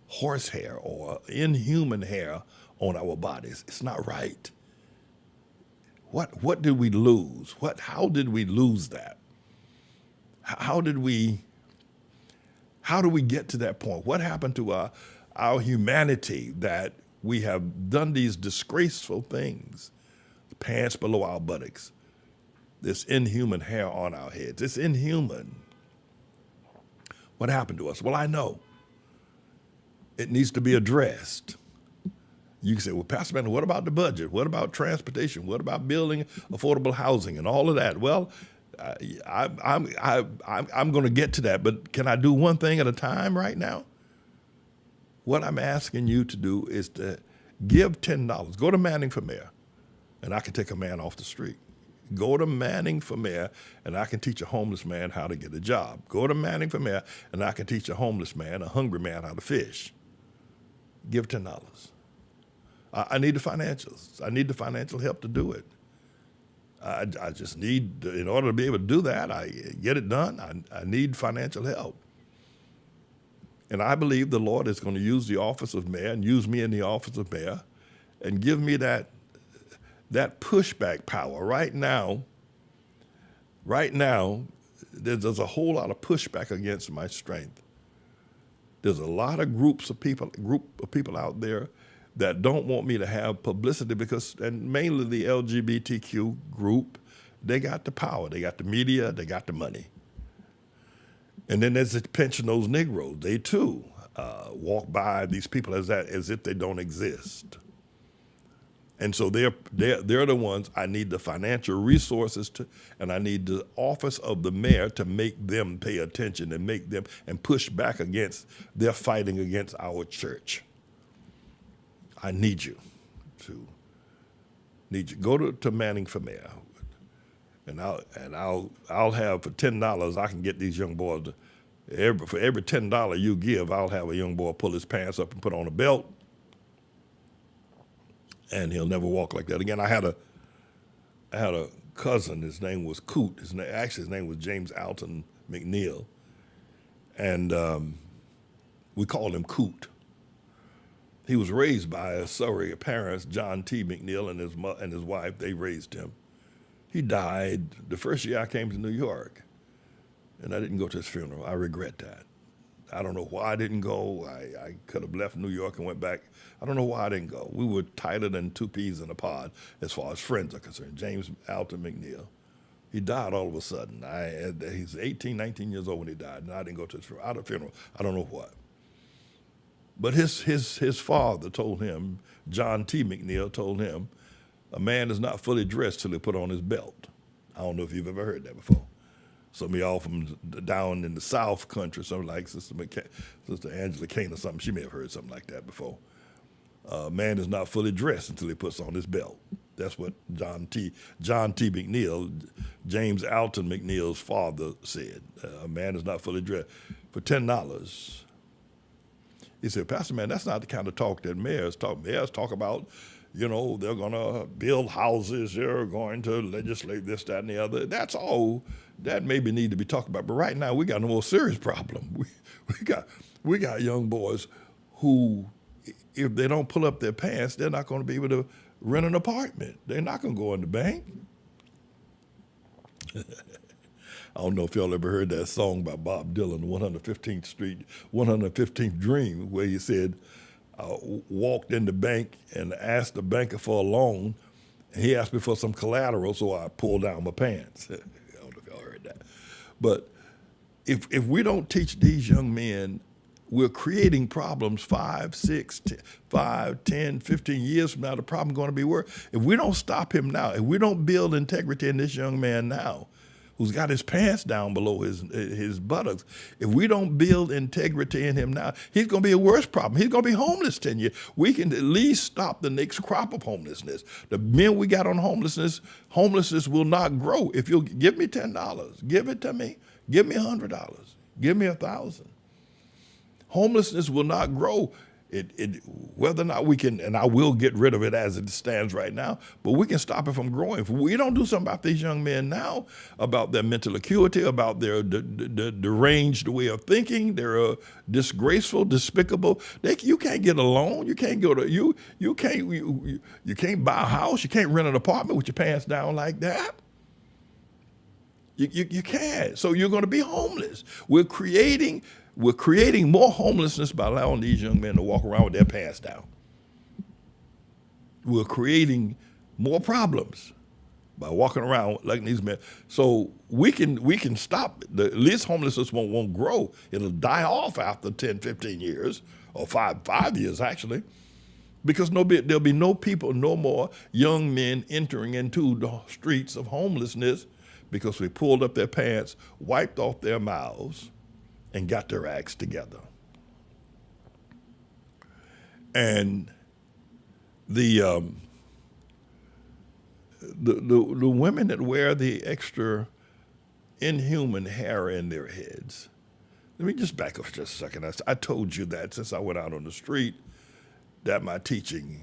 horsehair or inhuman hair on our bodies. It's not right. What did we lose? How did we lose that? How do we get to that point? What happened to our humanity that we have done these disgraceful things? Pants below our buttocks. This inhuman hair on our heads. It's inhuman. What happened to us? Well, I know. It needs to be addressed. You can say, well, Pastor Man, what about the budget? What about transportation? What about building affordable housing and all of that? Well, I'm going to get to that, but can I do one thing at a time right now? What I'm asking you to do is to give $10. Go to Manning for Mayor, and I can take a man off the street. Go to Manning for Mayor, and I can teach a homeless man how to get a job. Go to Manning for Mayor, and I can teach a homeless man, a hungry man, how to fish. Give $10. I need the financials. I need the financial help to do it. I just need, in order to be able to do that, I get it done, I need financial help. And I believe the Lord is going to use the office of mayor and use me in the office of mayor and give me that pushback power. Right now, there's a whole lot of pushback against my strength. There's a lot of group of people out there that don't want me to have publicity because, and mainly the LGBTQ group, they got the power, they got the media, they got the money. And then there's the pension-those Negroes. They too walk by these people as if they don't exist. And so they're the ones I need the financial resources to, and I need the office of the mayor to make them pay attention and make them and push back against their fighting against our church. I need you to go to Manning for Mayor, and I'll have for $10 I can get these young boys for every $10 you give, I'll have a young boy pull his pants up and put on a belt, and he'll never walk like that again. I had a cousin. His name was Coot. His name was James Alton McNeil, and we called him Coot. He was raised by his surrogate parents, John T. McNeil and his wife. They raised him. He died the first year I came to New York, and I didn't go to his funeral. I regret that. I don't know why I didn't go. I could have left New York and went back. I don't know why I didn't go. We were tighter than two peas in a pod as far as friends are concerned. James Alton McNeil. He died all of a sudden. He's 18, 19 years old when he died, and I didn't go to his funeral. I don't know what. But his father told him, John T. McNeil told him, a man is not fully dressed till he put on his belt. I don't know if you've ever heard that before. Some of y'all from down in the South country, something like Sister Angela Kane or something, she may have heard something like that before. Man is not fully dressed until he puts on his belt. That's what John T. McNeil, James Alton McNeil's father said. A man is not fully dressed. For $10. He said, Pastor, man, that's not the kind of talk that mayors talk. Mayors talk about, they're going to build houses, they're going to legislate this, that, and the other. That's all that maybe need to be talked about. But right now, we got a more serious problem. We got young boys who, if they don't pull up their pants, they're not going to be able to rent an apartment. They're not going to go in the bank. I don't know if y'all ever heard that song by Bob Dylan, 115th Street, 115th Dream, where he said, I walked in the bank and asked the banker for a loan, and he asked me for some collateral, so I pulled down my pants. I don't know if y'all heard that. But if we don't teach these young men, we're creating problems 5, 6, 5, 10, 15 years from now. The problem going to be worse. If we don't stop him now, if we don't build integrity in this young man now, who's got his pants down below his buttocks, if we don't build integrity in him now, he's going to be a worse problem. He's going to be homeless 10 years. We can at least stop the next crop of homelessness. The men we got on homelessness will not grow. If you'll give me $10, give it to me. Give me $100. Give me $1,000. Homelessness will not grow. Whether or not we can, and I will get rid of it as it stands right now, but we can stop it from growing. If we don't do something about these young men now, about their mental acuity, about their deranged way of thinking, they're disgraceful, despicable. You can't get a loan. You can't go to you can't buy a house. You can't rent an apartment with your pants down like that. You can't. So you're going to be homeless. We're creating more homelessness by allowing these young men to walk around with their pants down. We're creating more problems by walking around like these men. So we can stop it. At least homelessness won't grow. It'll die off after 10, 15 years, or five years actually, because there'll be no more young men entering into the streets of homelessness because we pulled up their pants, wiped off their mouths, and got their acts together. And the women that wear the extra inhuman hair in their heads. Let me just back up for just a second. I told you that since I went out on the street, that my teaching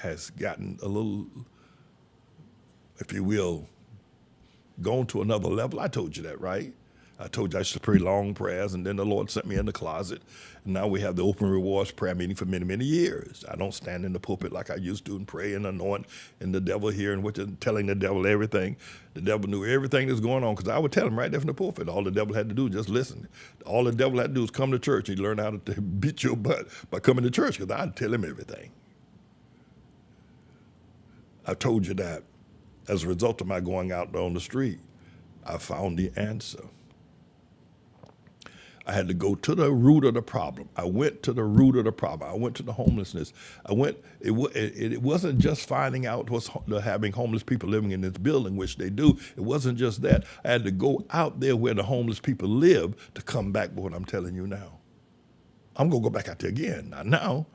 has gotten a little, if you will, gone to another level. I told you that, right? I told you I used to pray long prayers, and then the Lord sent me in the closet. And now we have the Open Rewards prayer meeting for many, many years. I don't stand in the pulpit like I used to and pray and anoint and the devil here and telling the devil everything. The devil knew everything that's going on because I would tell him right there from the pulpit. All the devil had to do was just listen. All the devil had to do was come to church. He'd learn how to beat your butt by coming to church because I'd tell him everything. I told you that as a result of my going out on the street, I found the answer. I had to go to the root of the problem. I went to the root of the problem. I went to the homelessness. It wasn't just finding out having homeless people living in this building, which they do. It wasn't just that. I had to go out there where the homeless people live to come back with what I'm telling you now. I'm going to go back out there again. Not now,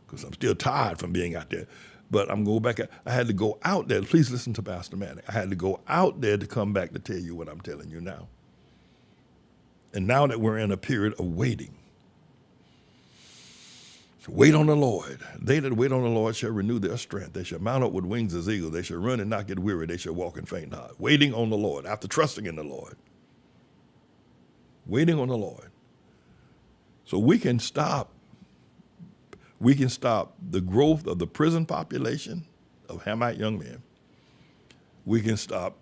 because I'm still tired from being out there. But I'm going back. I had to go out there. Please listen to Pastor Manning. I had to go out there to come back to tell you what I'm telling you now. And now that we're in a period of waiting, wait on the Lord. They that wait on the Lord shall renew their strength. They shall mount up with wings as eagles. They shall run and not get weary. They shall walk and faint not. Waiting on the Lord, after trusting in the Lord. Waiting on the Lord. So we can stop the growth of the prison population of Hamite young men. We can stop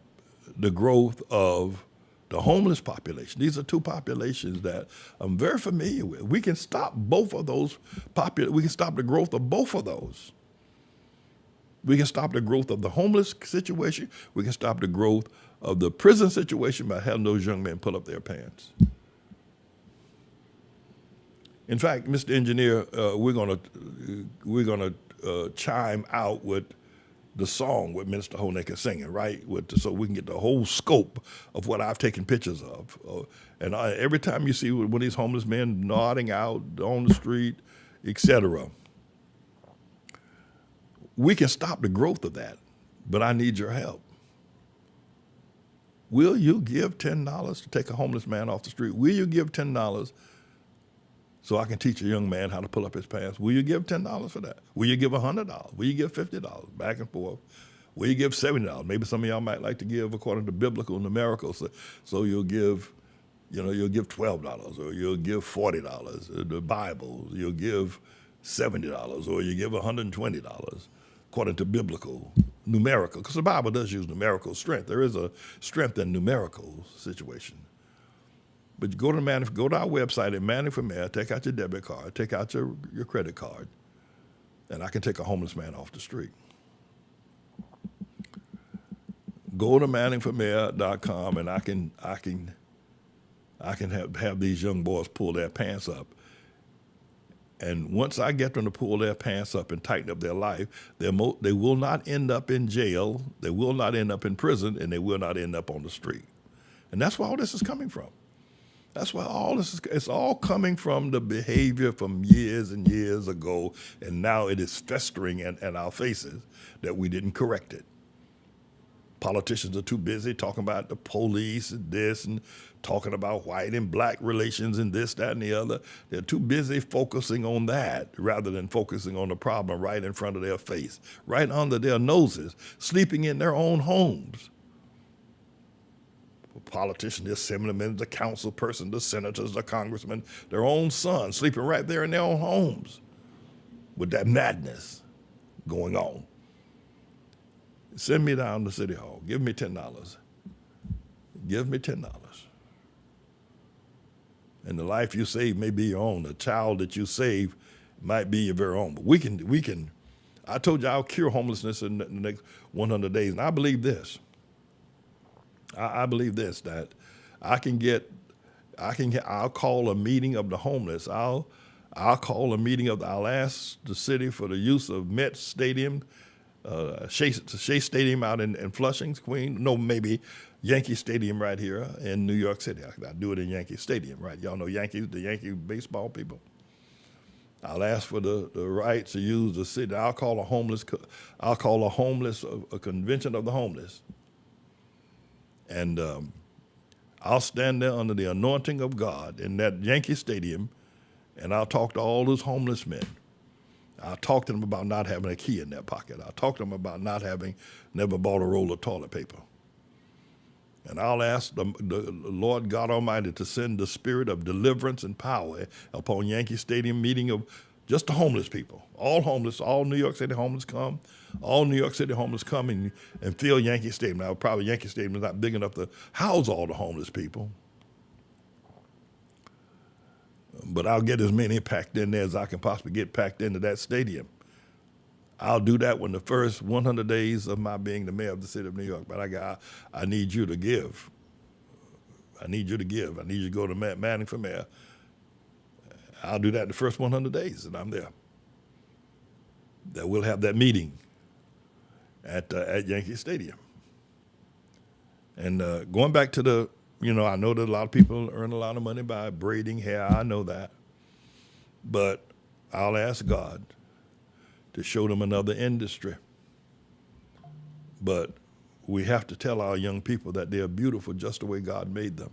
the growth of the homeless population. These are two populations that I'm very familiar with. We can stop both of those we can stop the growth of both of those. We can stop the growth of the homeless situation. We can stop the growth of the prison situation by having those young men pull up their pants. In fact, Mr. Engineer, we're gonna chime out with the song with Minister Honecker is singing, right? So we can get the whole scope of what I've taken pictures of. And every time you see one of these homeless men nodding out on the street, etc., we can stop the growth of that, but I need your help. Will you give $10 to take a homeless man off the street? Will you give $10 so I can teach a young man how to pull up his pants? Will you give $10 for that? Will you give $100? Will you give $50? Back and forth. Will you give $70? Maybe some of y'all might like to give according to biblical numericals. So you'll give, you'll give $12 or you'll give $40. The Bible, you'll give $70 or you give $120 according to biblical numerical. Because the Bible does use numerical strength. There is a strength in numerical situation. But go to our website at Manning for Mayor, take out your debit card, take out your credit card, and I can take a homeless man off the street. Go to manningformayor.com and I can have these young boys pull their pants up. And once I get them to pull their pants up and tighten up their life, they will not end up in jail, they will not end up in prison, and they will not end up on the street. And that's where all this is coming from. That's why it's all coming from the behavior from years and years ago, and now it is festering in our faces that we didn't correct it. Politicians are too busy talking about the police and this and talking about white and black relations and this, that, and the other. They're too busy focusing on that rather than focusing on the problem right in front of their face, right under their noses, sleeping in their own homes. Politicians, the assemblymen, the council person, the senators, the congressmen, their own sons sleeping right there in their own homes with that madness going on. Send me down to City Hall. Give me $10. Give me $10. And the life you save may be your own. The child that you save might be your very own. But we can. I told you I'll cure homelessness in the next 100 days. And I believe this. I believe this, that I'll call a meeting of the homeless. I'll call a meeting I'll ask the city for the use of Met Stadium, Shea Stadium out in Flushing, Queens. No, maybe Yankee Stadium right here in New York City. I'll do it in Yankee Stadium, right? Y'all know the Yankee baseball people. I'll ask for the rights to use the city. I'll call a convention of the homeless. And I'll stand there under the anointing of God in that Yankee Stadium, and I'll talk to all those homeless men. I'll talk to them about not having a key in their pocket. I'll talk to them about never bought a roll of toilet paper. And I'll ask the Lord God Almighty to send the spirit of deliverance and power upon Yankee Stadium meeting of just the homeless people. All New York City homeless come. All New York City homeless come and fill Yankee Stadium. Now, probably Yankee Stadium is not big enough to house all the homeless people. But I'll get as many packed in there as I can possibly get packed into that stadium. I'll do that when the first 100 days of my being the mayor of the city of New York. But I need you to give. I need you to give. I need you to go to Manning for Mayor. I'll do that the first 100 days that I'm there. That we'll have that meeting at Yankee Stadium. And going back to I know that a lot of people earn a lot of money by braiding hair. I know that. But I'll ask God to show them another industry. But we have to tell our young people that they're beautiful just the way God made them.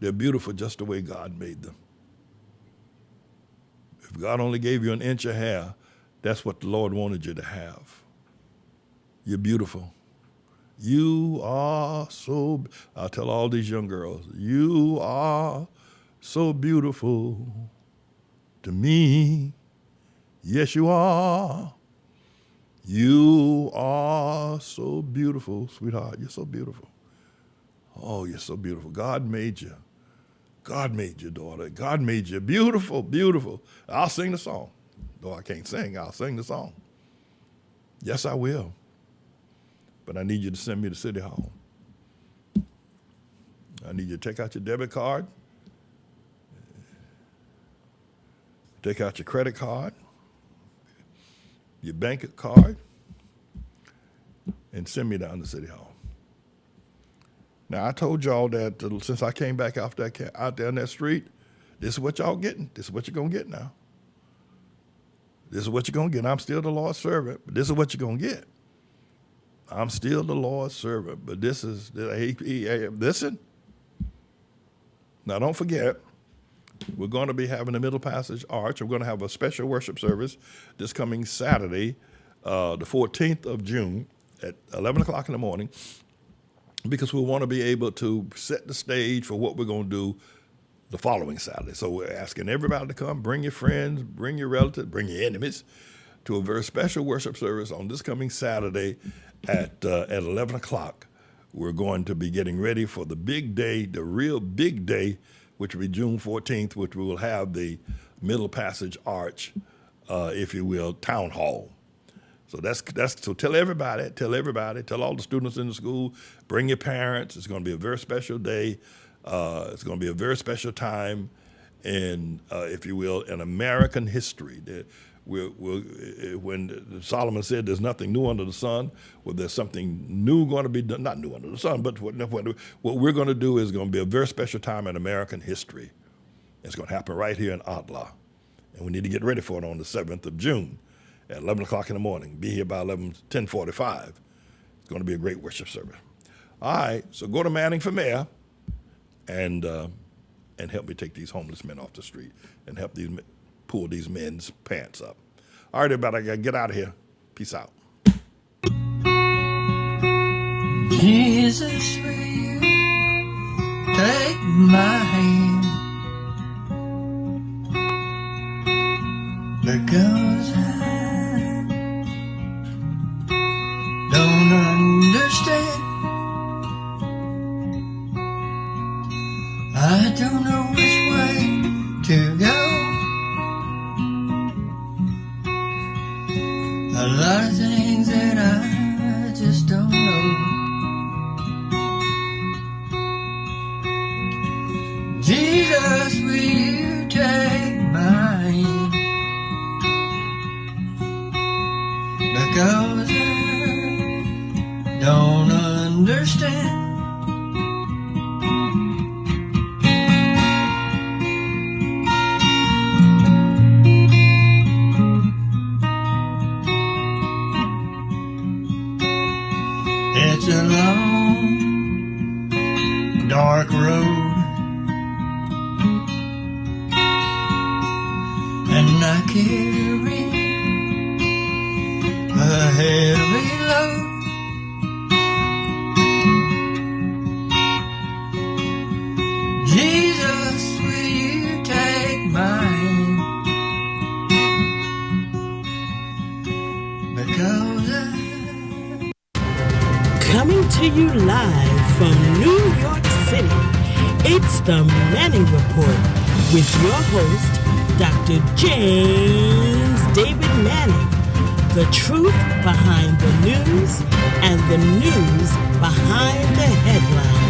They're beautiful just the way God made them. If God only gave you an inch of hair, that's what the Lord wanted you to have. You're beautiful. You are so, I'll tell all these young girls, you are so beautiful to me. Yes, you are. You are so beautiful, sweetheart. You're so beautiful. Oh, you're so beautiful. God made you. God made you, daughter. God made you beautiful, beautiful. I'll sing the song. Though I can't sing, I'll sing the song. Yes, I will. But I need you to send me to City Hall. I need you to take out your debit card, take out your credit card, your bank card, and send me down to City Hall. Now, I told y'all that since I came back out there in that street, this is what y'all getting. This is what you're going to get now. This is what you're going to get. I'm still the Lord's servant, but this is what you're going to get. I'm still the Lord's servant, but this is, listen. Now, don't forget, we're going to be having the Middle Passage Arch. We're going to have a special worship service this coming Saturday, the 14th of June at 11 o'clock in the morning, because we want to be able to set the stage for what we're going to do the following Saturday. So we're asking everybody to come, bring your friends, bring your relatives, bring your enemies to a very special worship service on this coming Saturday at 11 o'clock. We're going to be getting ready for the big day, the real big day, which will be June 14th, which we will have the Middle Passage Arch, if you will, town hall. So so tell everybody, tell all the students in the school, bring your parents. It's going to be a very special day. It's going to be a very special time in, if you will, in American history. When Solomon said there's nothing new under the sun, well, there's something new going to be done, not new under the sun, but what we're going to do is going to be a very special time in American history. It's going to happen right here in Adla, and we need to get ready for it on the 7th of June at 11 o'clock in the morning. Be here by 10:45. It's going to be a great worship service. All right, so go to Manning for mayor and help me take these homeless men off the street and help pull these men's pants up. All right, everybody, I got to get out of here. Peace out. Jesus, will you take my hand? Because I don't understand. I don't know which way to go. A lot of things that I just don't know. Jesus, will you take my hand? Because I don't understand. It's a long, dark road, and I carry a heavy load. Jesus, will you take my hand? Because Coming to you live from New York City, it's the Manning Report with your host, Dr. James David Manning. The truth behind the news and the news behind the headlines.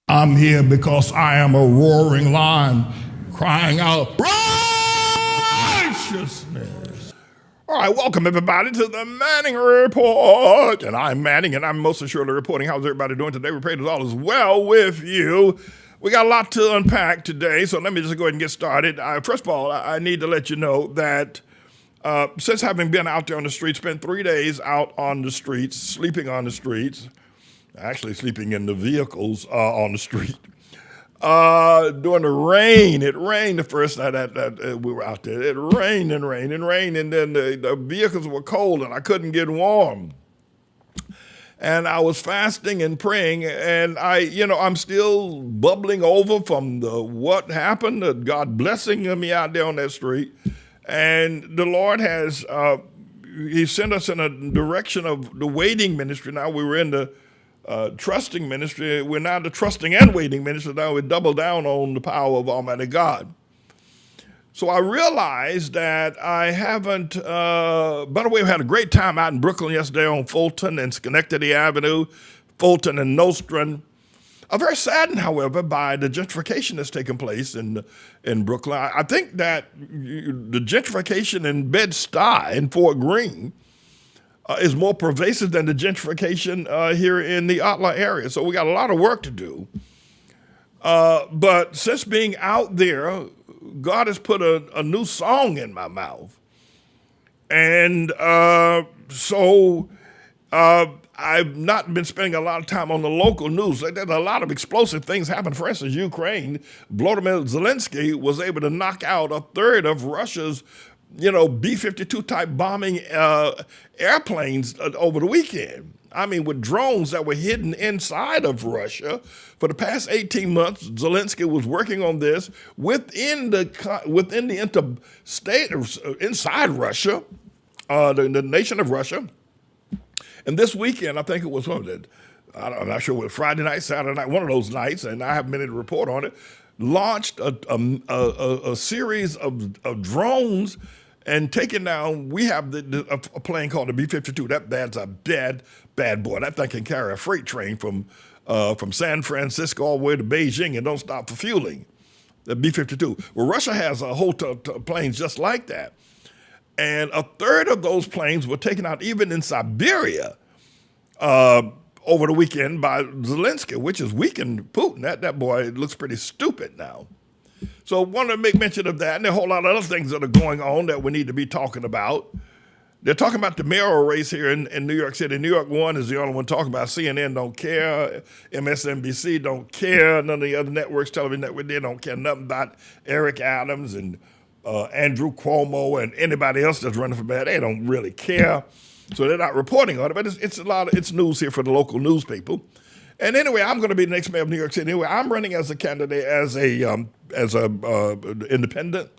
I'm here because I am a roaring lion crying out righteousness. All right, welcome everybody to the Manning Report. And I'm Manning, and I'm most assuredly reporting. How's everybody doing today? We pray that all is well with you. We got a lot to unpack today, so let me just go ahead and get started. First of all, I need to let you know that since having been out there on the streets, spent 3 days out on the streets, sleeping on the streets, actually sleeping in the vehicles on the street, During the rain. It rained the first night that we were out there. It rained and rained and rained, and then the vehicles were cold, and I couldn't get warm. And I was fasting and praying, and I'm still bubbling over from what happened, God blessing me out there on that street. And the Lord has, He sent us in a direction of the waiting ministry. Now we were in the trusting ministry. We're now the trusting and waiting ministry. Now we double down on the power of Almighty God. So I realized that I haven't, by the way, we had a great time out in Brooklyn yesterday on Fulton and Schenectady Avenue, Fulton and Nostrand. I'm very saddened, however, by the gentrification that's taken place in Brooklyn. I think that the gentrification in Bed-Stuy in Fort Greene is more pervasive than the gentrification here in the Otla area. So we got a lot of work to do. But since being out there, God has put a new song in my mouth. And so I've not been spending a lot of time on the local news. There's a lot of explosive things happen. For instance, Ukraine, Volodymyr Zelensky was able to knock out a third of Russia's B-52 type bombing airplanes over the weekend. I mean, with drones that were hidden inside of Russia. For the past 18 months, Zelensky was working on this within the interstate, inside Russia, the nation of Russia. And this weekend, I think it was, I'm not sure, what, Friday night, Saturday night, one of those nights, and I haven't been able to report on it, launched a series of drones and taken down. We have a plane called the B-52. That's a bad boy. That thing can carry a freight train from San Francisco all the way to Beijing and don't stop for fueling. The B-52. Well, Russia has a whole planes just like that. And a third of those planes were taken out even in Siberia over the weekend by Zelensky, which has weakened Putin. That boy looks pretty stupid now. So I wanted to make mention of that, and there are a whole lot of other things that are going on that we need to be talking about. They're talking about the mayoral race here in New York City. New York 1 is the only one talking about. CNN don't care. MSNBC don't care. None of the other networks, television networks, they don't care nothing about Eric Adams and Andrew Cuomo and anybody else that's running for mayor. They don't really care. So they're not reporting on it, but it's news here for the local news people. And anyway, I'm going to be the next mayor of New York City. Anyway, I'm running as a candidate as a independent,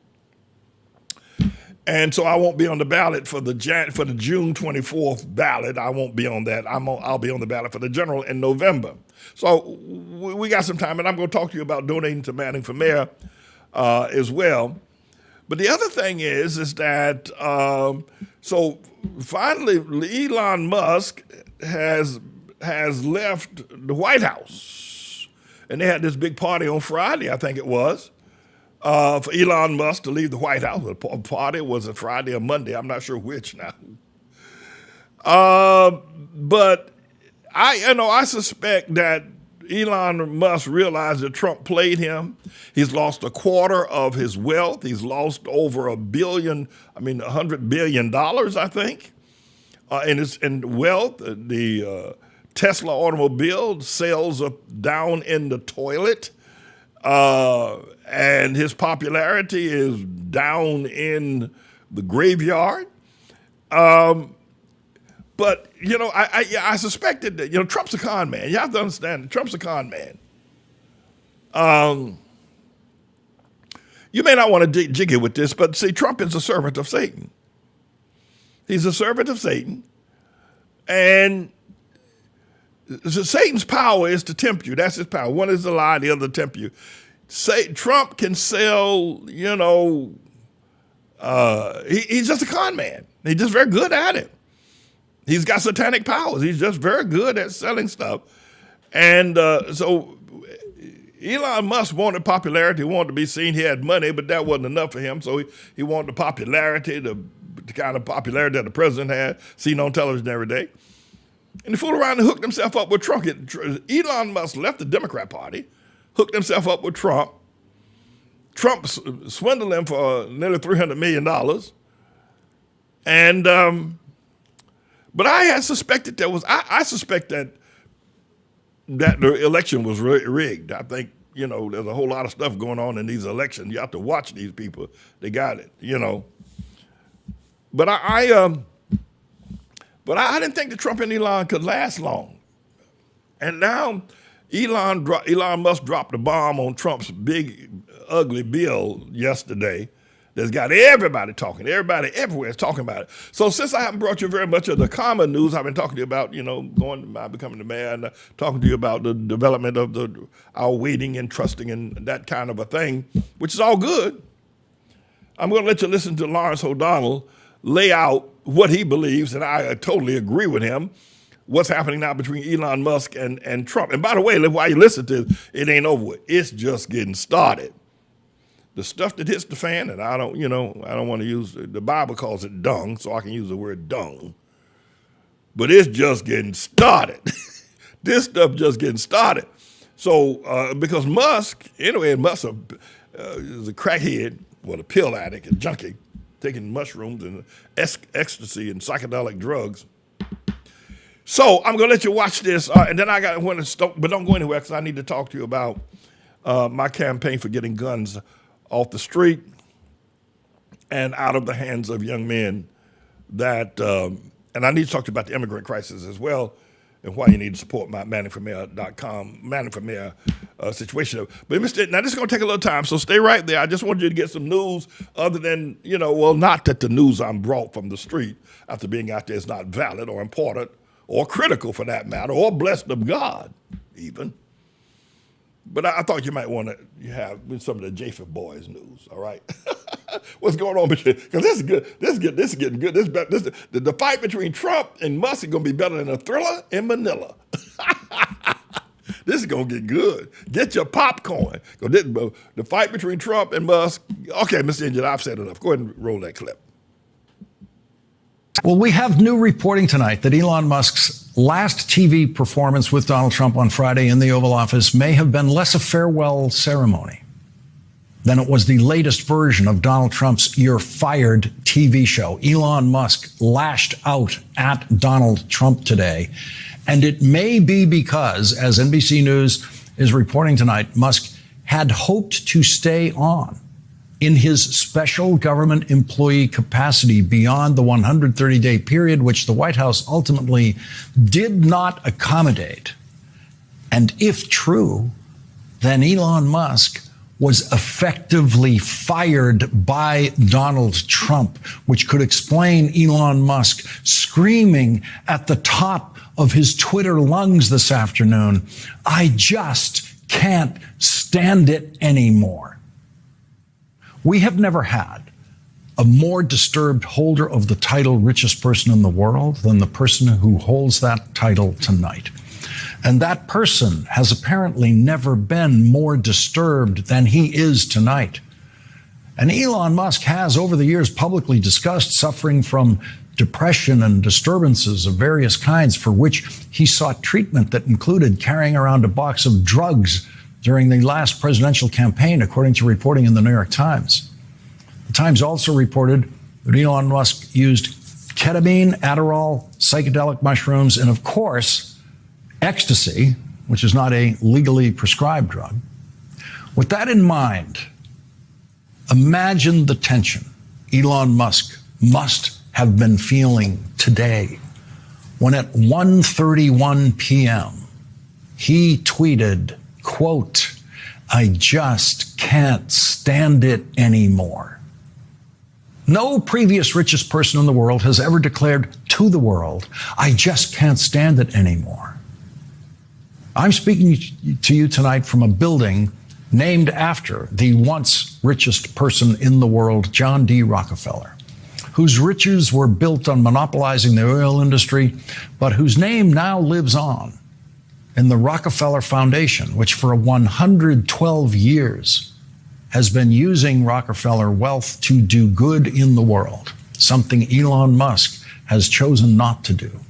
and so I won't be on the ballot for the June 24th ballot. I won't be on that. I'll be on the ballot for the general in November. So we got some time, and I'm going to talk to you about donating to Manning for mayor as well. But the other thing is that so finally Elon Musk has left the White House, and they had this big party on Friday, I think it was, for Elon Musk to leave the White House. The party was a Friday or Monday, I'm not sure which now. But I suspect that Elon Musk realized that Trump played him. He's lost a quarter of his wealth. He's lost over $100 billion, I think, in wealth. The Tesla automobile sales are down in the toilet, and his popularity is down in the graveyard. But, I suspected that, Trump's a con man. You have to understand that Trump's a con man. You may not want to jiggy with this, but see, Trump is a servant of Satan. He's a servant of Satan. And Satan's power is to tempt you. That's his power. One is to lie, the other to tempt you. Trump can sell, he's just a con man. He's just very good at it. He's got satanic powers. He's just very good at selling stuff. And so Elon Musk wanted popularity, wanted to be seen. He had money, but that wasn't enough for him. So he wanted the popularity, the kind of popularity that the president had, seen on television every day. And he fooled around and hooked himself up with Trump. Elon Musk left the Democrat Party, hooked himself up with Trump. Trump swindled him for nearly $300 million. And but I had suspected I suspect that the election was rigged. I think, there's a whole lot of stuff going on in these elections. You have to watch these people. They got it, But I didn't think that Trump and Elon could last long. And now Elon Musk dropped a bomb on Trump's big, ugly bill yesterday that's got everybody talking. Everybody everywhere is talking about it. So since I haven't brought you very much of the common news, I've been talking to you about, becoming the mayor and talking to you about the development of our waiting and trusting and that kind of a thing, which is all good. I'm going to let you listen to Lawrence O'Donnell lay out what he believes, and I totally agree with him, what's happening now between Elon Musk and Trump. And by the way, while you listen to it, it ain't over with. It's just getting started. The stuff that hits the fan, and I don't want to use, the Bible calls it dung, so I can use the word dung. But it's just getting started. This stuff just getting started. So, because Musk is a crackhead, a pill addict, a junkie, taking mushrooms and ecstasy and psychedelic drugs. So I'm going to let you watch this, and then but don't go anywhere because I need to talk to you about my campaign for getting guns off the street and out of the hands of young men and I need to talk to you about the immigrant crisis as well and why you need to support my manningformayor.com, Manning for Mayor situation. But now this is going to take a little time, so stay right there. I just wanted you to get some news other than, not that the news I'm brought from the street after being out there is not valid or important or critical for that matter or blessed of God even. But I thought you might want to have some of the Japheth boys news, all right? What's going on between? Because this is good. This is getting good. The fight between Trump and Musk is going to be better than a thriller in Manila. This is going to get good. Get your popcorn. The fight between Trump and Musk. Okay, Mr. Engine, I've said enough. Go ahead and roll that clip. Well, we have new reporting tonight that Elon Musk's last TV performance with Donald Trump on Friday in the Oval Office may have been less a farewell ceremony than it was the latest version of Donald Trump's You're Fired TV show. Elon Musk lashed out at Donald Trump today. And it may be because, as NBC News is reporting tonight, Musk had hoped to stay on in his special government employee capacity beyond the 130-day period, which the White House ultimately did not accommodate. And if true, then Elon Musk was effectively fired by Donald Trump, which could explain Elon Musk screaming at the top of his Twitter lungs this afternoon, "I just can't stand it anymore." We have never had a more disturbed holder of the title richest person in the world than the person who holds that title tonight. And that person has apparently never been more disturbed than he is tonight. And Elon Musk has, over the years, publicly discussed suffering from depression and disturbances of various kinds for which he sought treatment that included carrying around a box of drugs during the last presidential campaign, according to reporting in the New York Times. The Times also reported that Elon Musk used ketamine, Adderall, psychedelic mushrooms, and of course, ecstasy, which is not a legally prescribed drug. With that in mind, imagine the tension Elon Musk must have been feeling today when at 1:31 p.m. he tweeted, quote, "I just can't stand it anymore." No previous richest person in the world has ever declared to the world, "I just can't stand it anymore." I'm speaking to you tonight from a building named after the once richest person in the world, John D. Rockefeller, whose riches were built on monopolizing the oil industry, but whose name now lives on in the Rockefeller Foundation, which for 112 years has been using Rockefeller wealth to do good in the world, something Elon Musk has chosen not to do.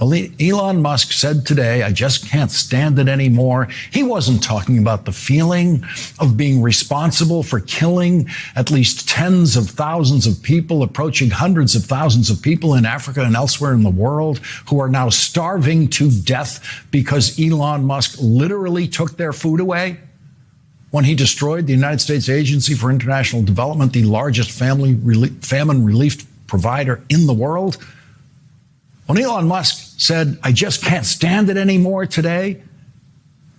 Elon Musk said today, I just can't stand it anymore. He wasn't talking about the feeling of being responsible for killing at least tens of thousands of people, approaching hundreds of thousands of people in Africa and elsewhere in the world who are now starving to death because Elon Musk literally took their food away when he destroyed the United States Agency for International Development, the largest famine relief provider in the world. When Elon Musk said, I just can't stand it anymore today,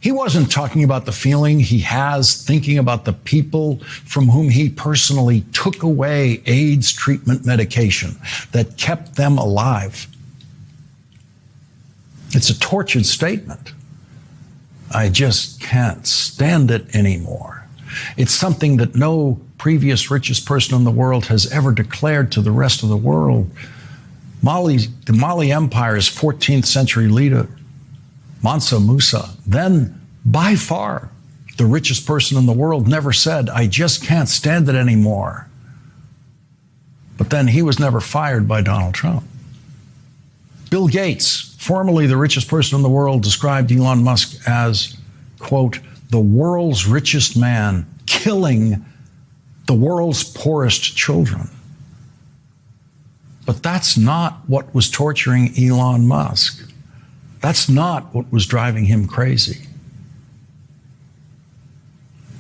he wasn't talking about the feeling he has thinking about the people from whom he personally took away AIDS treatment medication that kept them alive. It's a tortured statement. I just can't stand it anymore. It's something that no previous richest person in the world has ever declared to the rest of the world. The Mali Empire's 14th century leader, Mansa Musa, then by far the richest person in the world, never said, I just can't stand it anymore. But then he was never fired by Donald Trump. Bill Gates, formerly the richest person in the world, described Elon Musk as, quote, the world's richest man killing the world's poorest children. But that's not what was torturing Elon Musk. That's not what was driving him crazy.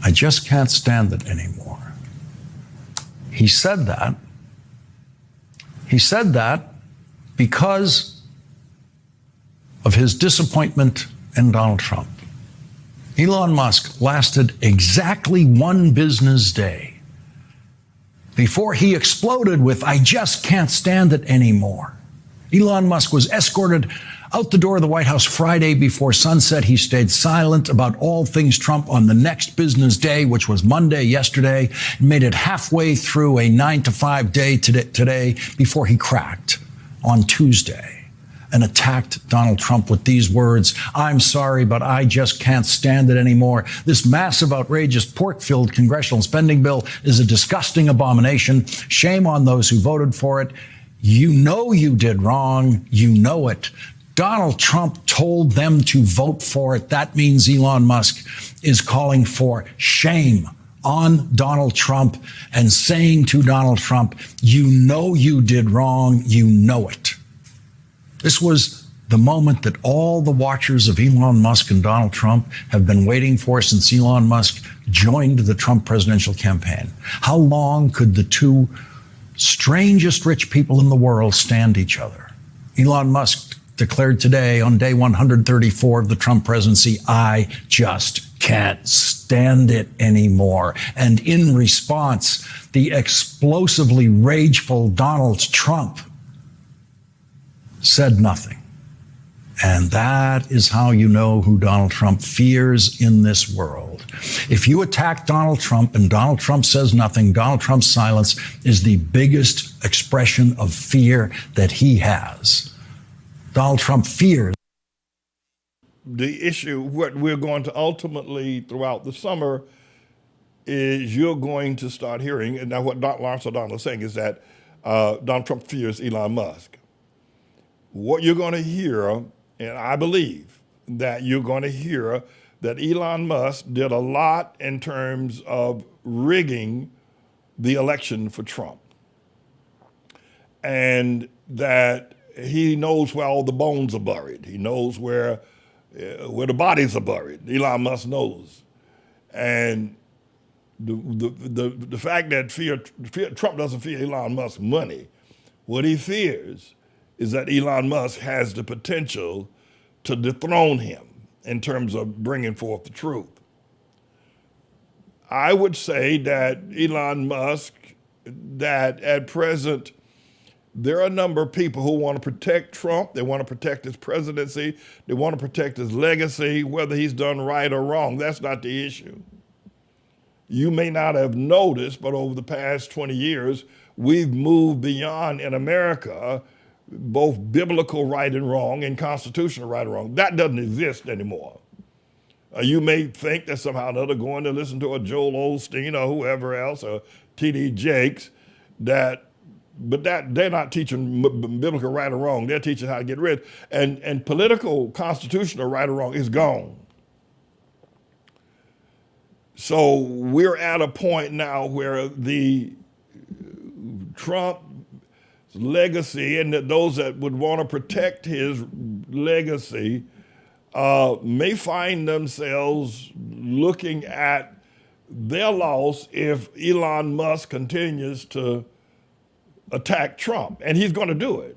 I just can't stand it anymore. He said that. He said that because of his disappointment in Donald Trump. Elon Musk lasted exactly one business day before he exploded with, I just can't stand it anymore. Elon Musk was escorted out the door of the White House Friday before sunset. He stayed silent about all things Trump on the next business day, which was Monday, yesterday, and made it halfway through a 9-to-5 day today before he cracked on Tuesday and attacked Donald Trump with these words, I'm sorry, but I just can't stand it anymore. This massive, outrageous, pork-filled congressional spending bill is a disgusting abomination. Shame on those who voted for it. You know you did wrong. You know it. Donald Trump told them to vote for it. That means Elon Musk is calling for shame on Donald Trump and saying to Donald Trump, you know you did wrong. You know it. This was the moment that all the watchers of Elon Musk and Donald Trump have been waiting for since Elon Musk joined the Trump presidential campaign. How long could the two strangest rich people in the world stand each other? Elon Musk declared today on day 134 of the Trump presidency, I just can't stand it anymore. And in response, the explosively rageful Donald Trump said nothing. And that is how you know who Donald Trump fears in this world. If you attack Donald Trump and Donald Trump says nothing, Donald Trump's silence is the biggest expression of fear that he has. Donald Trump fears. The issue, what we're going to ultimately throughout the summer, is you're going to start hearing, and now what Lawrence O'Donnell is saying is that Donald Trump fears Elon Musk. What you're going to hear, and I believe that you're going to hear that Elon Musk did a lot in terms of rigging the election for Trump. And that he knows where all the bones are buried. He knows where the bodies are buried. Elon Musk knows. And the fact that Trump doesn't fear Elon Musk's money, what he fears is that Elon Musk has the potential to dethrone him in terms of bringing forth the truth. I would say that Elon Musk, that at present, there are a number of people who want to protect Trump. They want to protect his presidency. They want to protect his legacy, whether he's done right or wrong. That's not the issue. You may not have noticed, but over the past 20 years, we've moved beyond in America both biblical right and wrong and constitutional right and wrong. That doesn't exist anymore. You may think that somehow or another going to listen to a Joel Osteen or whoever else, or T.D. Jakes, that but that they're not teaching biblical right or wrong. They're teaching how to get rich. And political, constitutional right or wrong is gone. So we're at a point now where the Trump legacy and that those that would want to protect his legacy may find themselves looking at their loss if Elon Musk continues to attack Trump. And he's going to do it.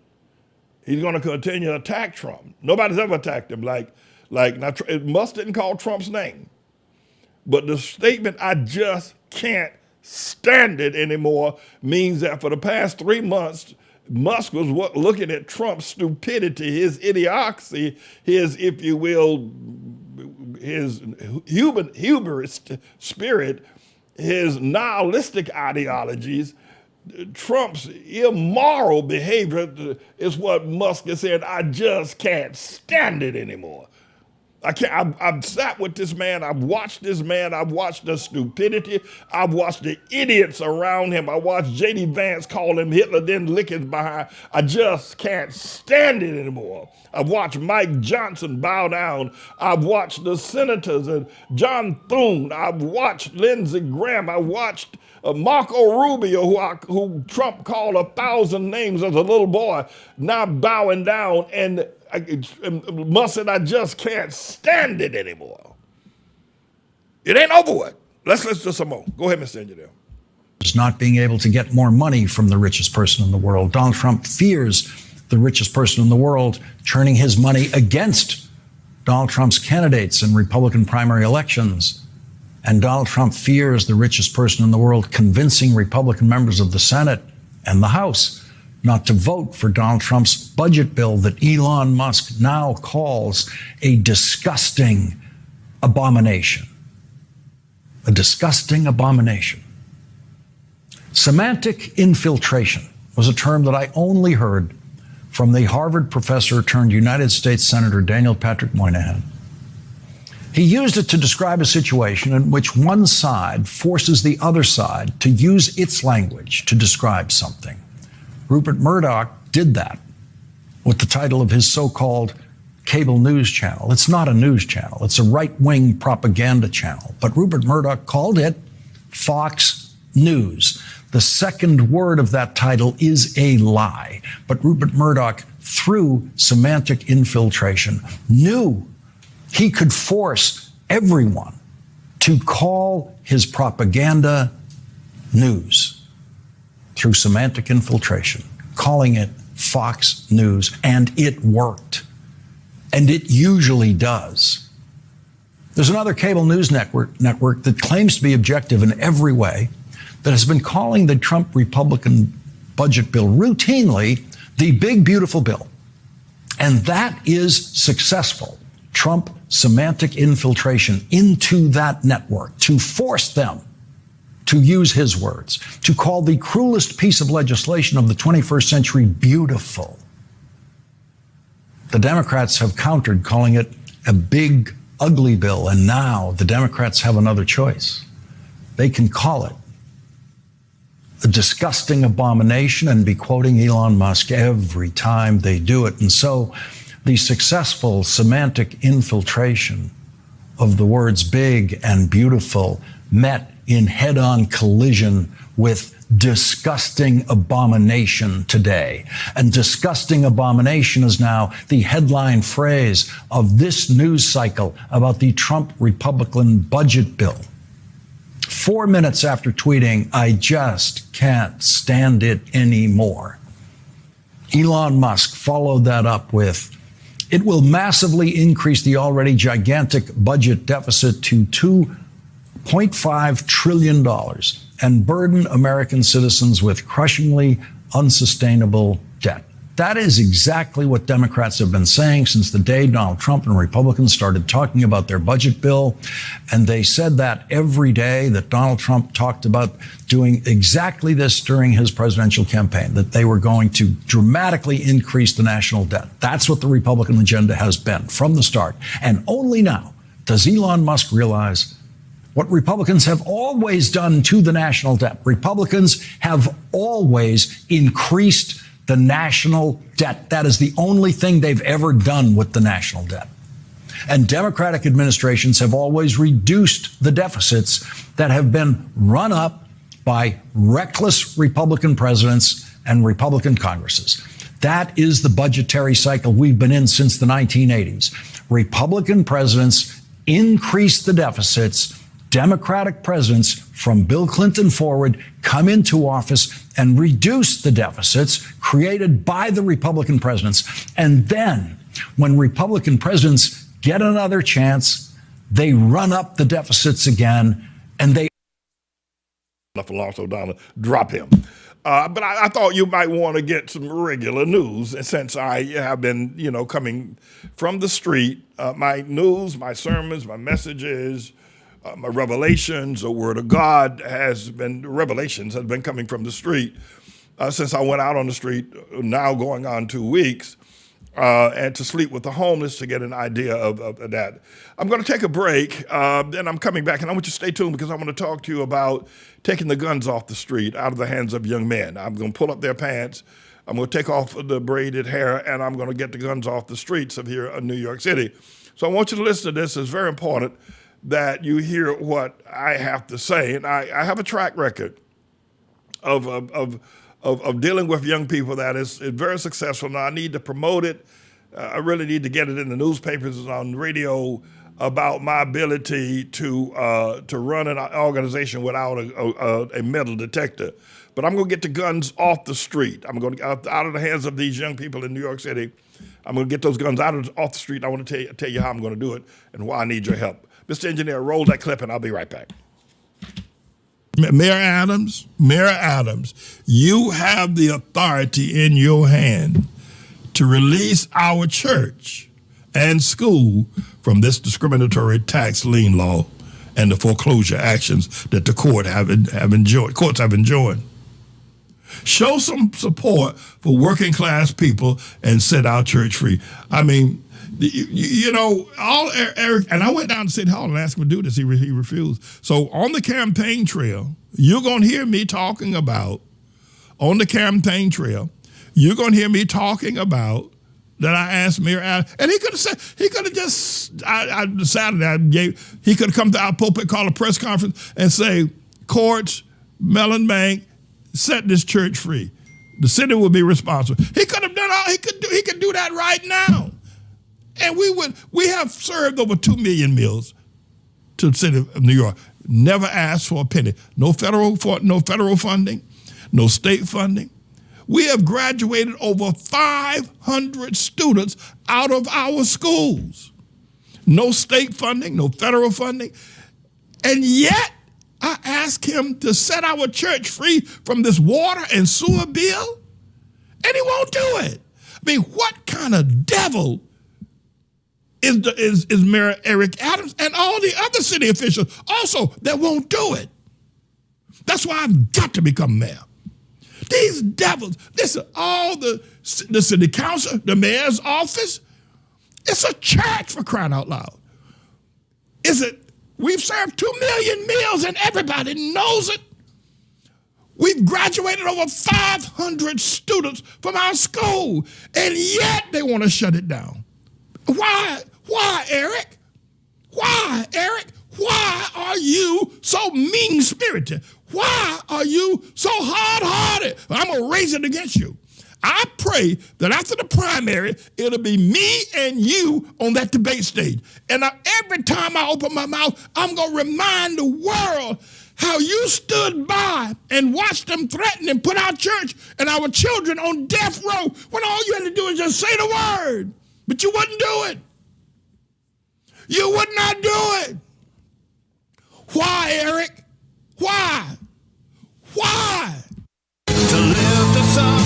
He's going to continue to attack Trump. Nobody's ever attacked him. Now, Musk didn't call Trump's name. But the statement, "I just can't stand it anymore," means that for the past 3 months, Musk was looking at Trump's stupidity, his idiocracy, his, if you will, his hubris spirit, his nihilistic ideologies. Trump's immoral behavior is what Musk is saying, "I just can't stand it anymore." I've sat with this man. I've watched this man. I've watched the stupidity. I've watched the idiots around him. I watched J.D. Vance call him Hitler, then lick his behind. I just can't stand it anymore. I've watched Mike Johnson bow down. I've watched the senators and John Thune. I've watched Lindsey Graham. I watched Marco Rubio, who Trump called 1,000 names as a little boy, now bowing down, and Musk said, "I just can't stand it anymore." It ain't over with. Let's listen to some more. Go ahead, Mr. Engineer. Is not being able to get more money from the richest person in the world. Donald Trump fears the richest person in the world turning his money against Donald Trump's candidates in Republican primary elections. And Donald Trump fears the richest person in the world convincing Republican members of the Senate and the House not to vote for Donald Trump's budget bill that Elon Musk now calls a disgusting abomination. A disgusting abomination. Semantic infiltration was a term that I only heard from the Harvard professor turned United States Senator Daniel Patrick Moynihan. He used it to describe a situation in which one side forces the other side to use its language to describe something. Rupert Murdoch did that with the title of his so-called cable news channel. It's not a news channel. It's a right-wing propaganda channel. But Rupert Murdoch called it Fox News. The second word of that title is a lie. But Rupert Murdoch, through semantic infiltration, knew he could force everyone to call his propaganda news through semantic infiltration, calling it Fox News, and it worked. And it usually does. There's another cable news network that claims to be objective in every way that has been calling the Trump Republican budget bill routinely the big, beautiful bill. And that is successful. Trump semantic infiltration into that network to force them to use his words, to call the cruelest piece of legislation of the 21st century beautiful. The Democrats have countered, calling it a big, ugly bill, and now the Democrats have another choice. They can call it a disgusting abomination and be quoting Elon Musk every time they do it. And so the successful semantic infiltration of the words big and beautiful met in head-on collision with disgusting abomination today. And disgusting abomination is now the headline phrase of this news cycle about the Trump Republican budget bill. 4 minutes after tweeting, "I just can't stand it anymore," Elon Musk followed that up with, "It will massively increase the already gigantic budget deficit to $2.5 trillion and burden American citizens with crushingly unsustainable debt." That is exactly what Democrats have been saying since the day Donald Trump and Republicans started talking about their budget bill. And they said that every day that Donald Trump talked about doing exactly this during his presidential campaign, that they were going to dramatically increase the national debt. That's what the Republican agenda has been from the start. And only now does Elon Musk realize what Republicans have always done to the national debt. Republicans have always increased the national debt. That is the only thing they've ever done with the national debt. And Democratic administrations have always reduced the deficits that have been run up by reckless Republican presidents and Republican Congresses. That is the budgetary cycle we've been in since the 1980s. Republican presidents increase the deficits. Democratic presidents from Bill Clinton forward come into office and reduce the deficits created by the Republican presidents. And then when Republican presidents get another chance, they run up the deficits again, and they Alonzo Donald, drop him. But I thought you might want to get some regular news. And since I have been, coming from the street, my news, my sermons, my messages, my revelations, the word of God revelations has been coming from the street since I went out on the street, now going on 2 weeks, and to sleep with the homeless to get an idea of that. I'm going to take a break, then I'm coming back, and I want you to stay tuned because I want to talk to you about taking the guns off the street, out of the hands of young men. I'm going to pull up their pants, I'm going to take off the braided hair, and I'm going to get the guns off the streets of here in New York City. So I want you to listen to this. It's very important that you hear what I have to say. And I have a track record of dealing with young people that is very successful. Now I need to promote it. I really need to get it in the newspapers and on radio about my ability to run an organization without a metal detector. But I'm going to get the guns off the street. I'm going to get out of the hands of these young people in New York City. I'm going to get those guns off the street. I want to tell you how I'm going to do it and why I need your help. Mr. Engineer, roll that clip and I'll be right back. Mayor Adams, you have the authority in your hand to release our church and school from this discriminatory tax lien law and the foreclosure actions that the courts have enjoyed. Show some support for working class people and set our church free. I mean, Eric, and I went down to City Hall and asked him to do this. He refused. So on the campaign trail, you're going to hear me talking about, that I asked Mayor Adams, and he could have come to our pulpit, call a press conference, and say, courts, Mellon Bank, set this church free. The city will be responsible. He could have done all he could do that right now. And we have served over 2 million meals to the city of New York. Never asked for a penny. No federal funding, no state funding. We have graduated over 500 students out of our schools. No state funding, no federal funding. And yet, I asked him to set our church free from this water and sewer bill, and he won't do it. I mean, what kind of devil is Mayor Eric Adams and all the other city officials also that won't do it? That's why I've got to become mayor. These devils, listen, all the city council, the mayor's office, it's a church for crying out loud. We've served 2 million meals and everybody knows it. We've graduated over 500 students from our school, and yet they want to shut it down. Why? Why, Eric? Why, Eric? Why are you so mean-spirited? Why are you so hard-hearted? I'm going to raise it against you. I pray that after the primary, it'll be me and you on that debate stage. And every time I open my mouth, I'm going to remind the world how you stood by and watched them threaten and put our church and our children on death row when all you had to do is just say the word. But you wouldn't do it. You would not do it. Why, Eric? Why? Why? To lift us up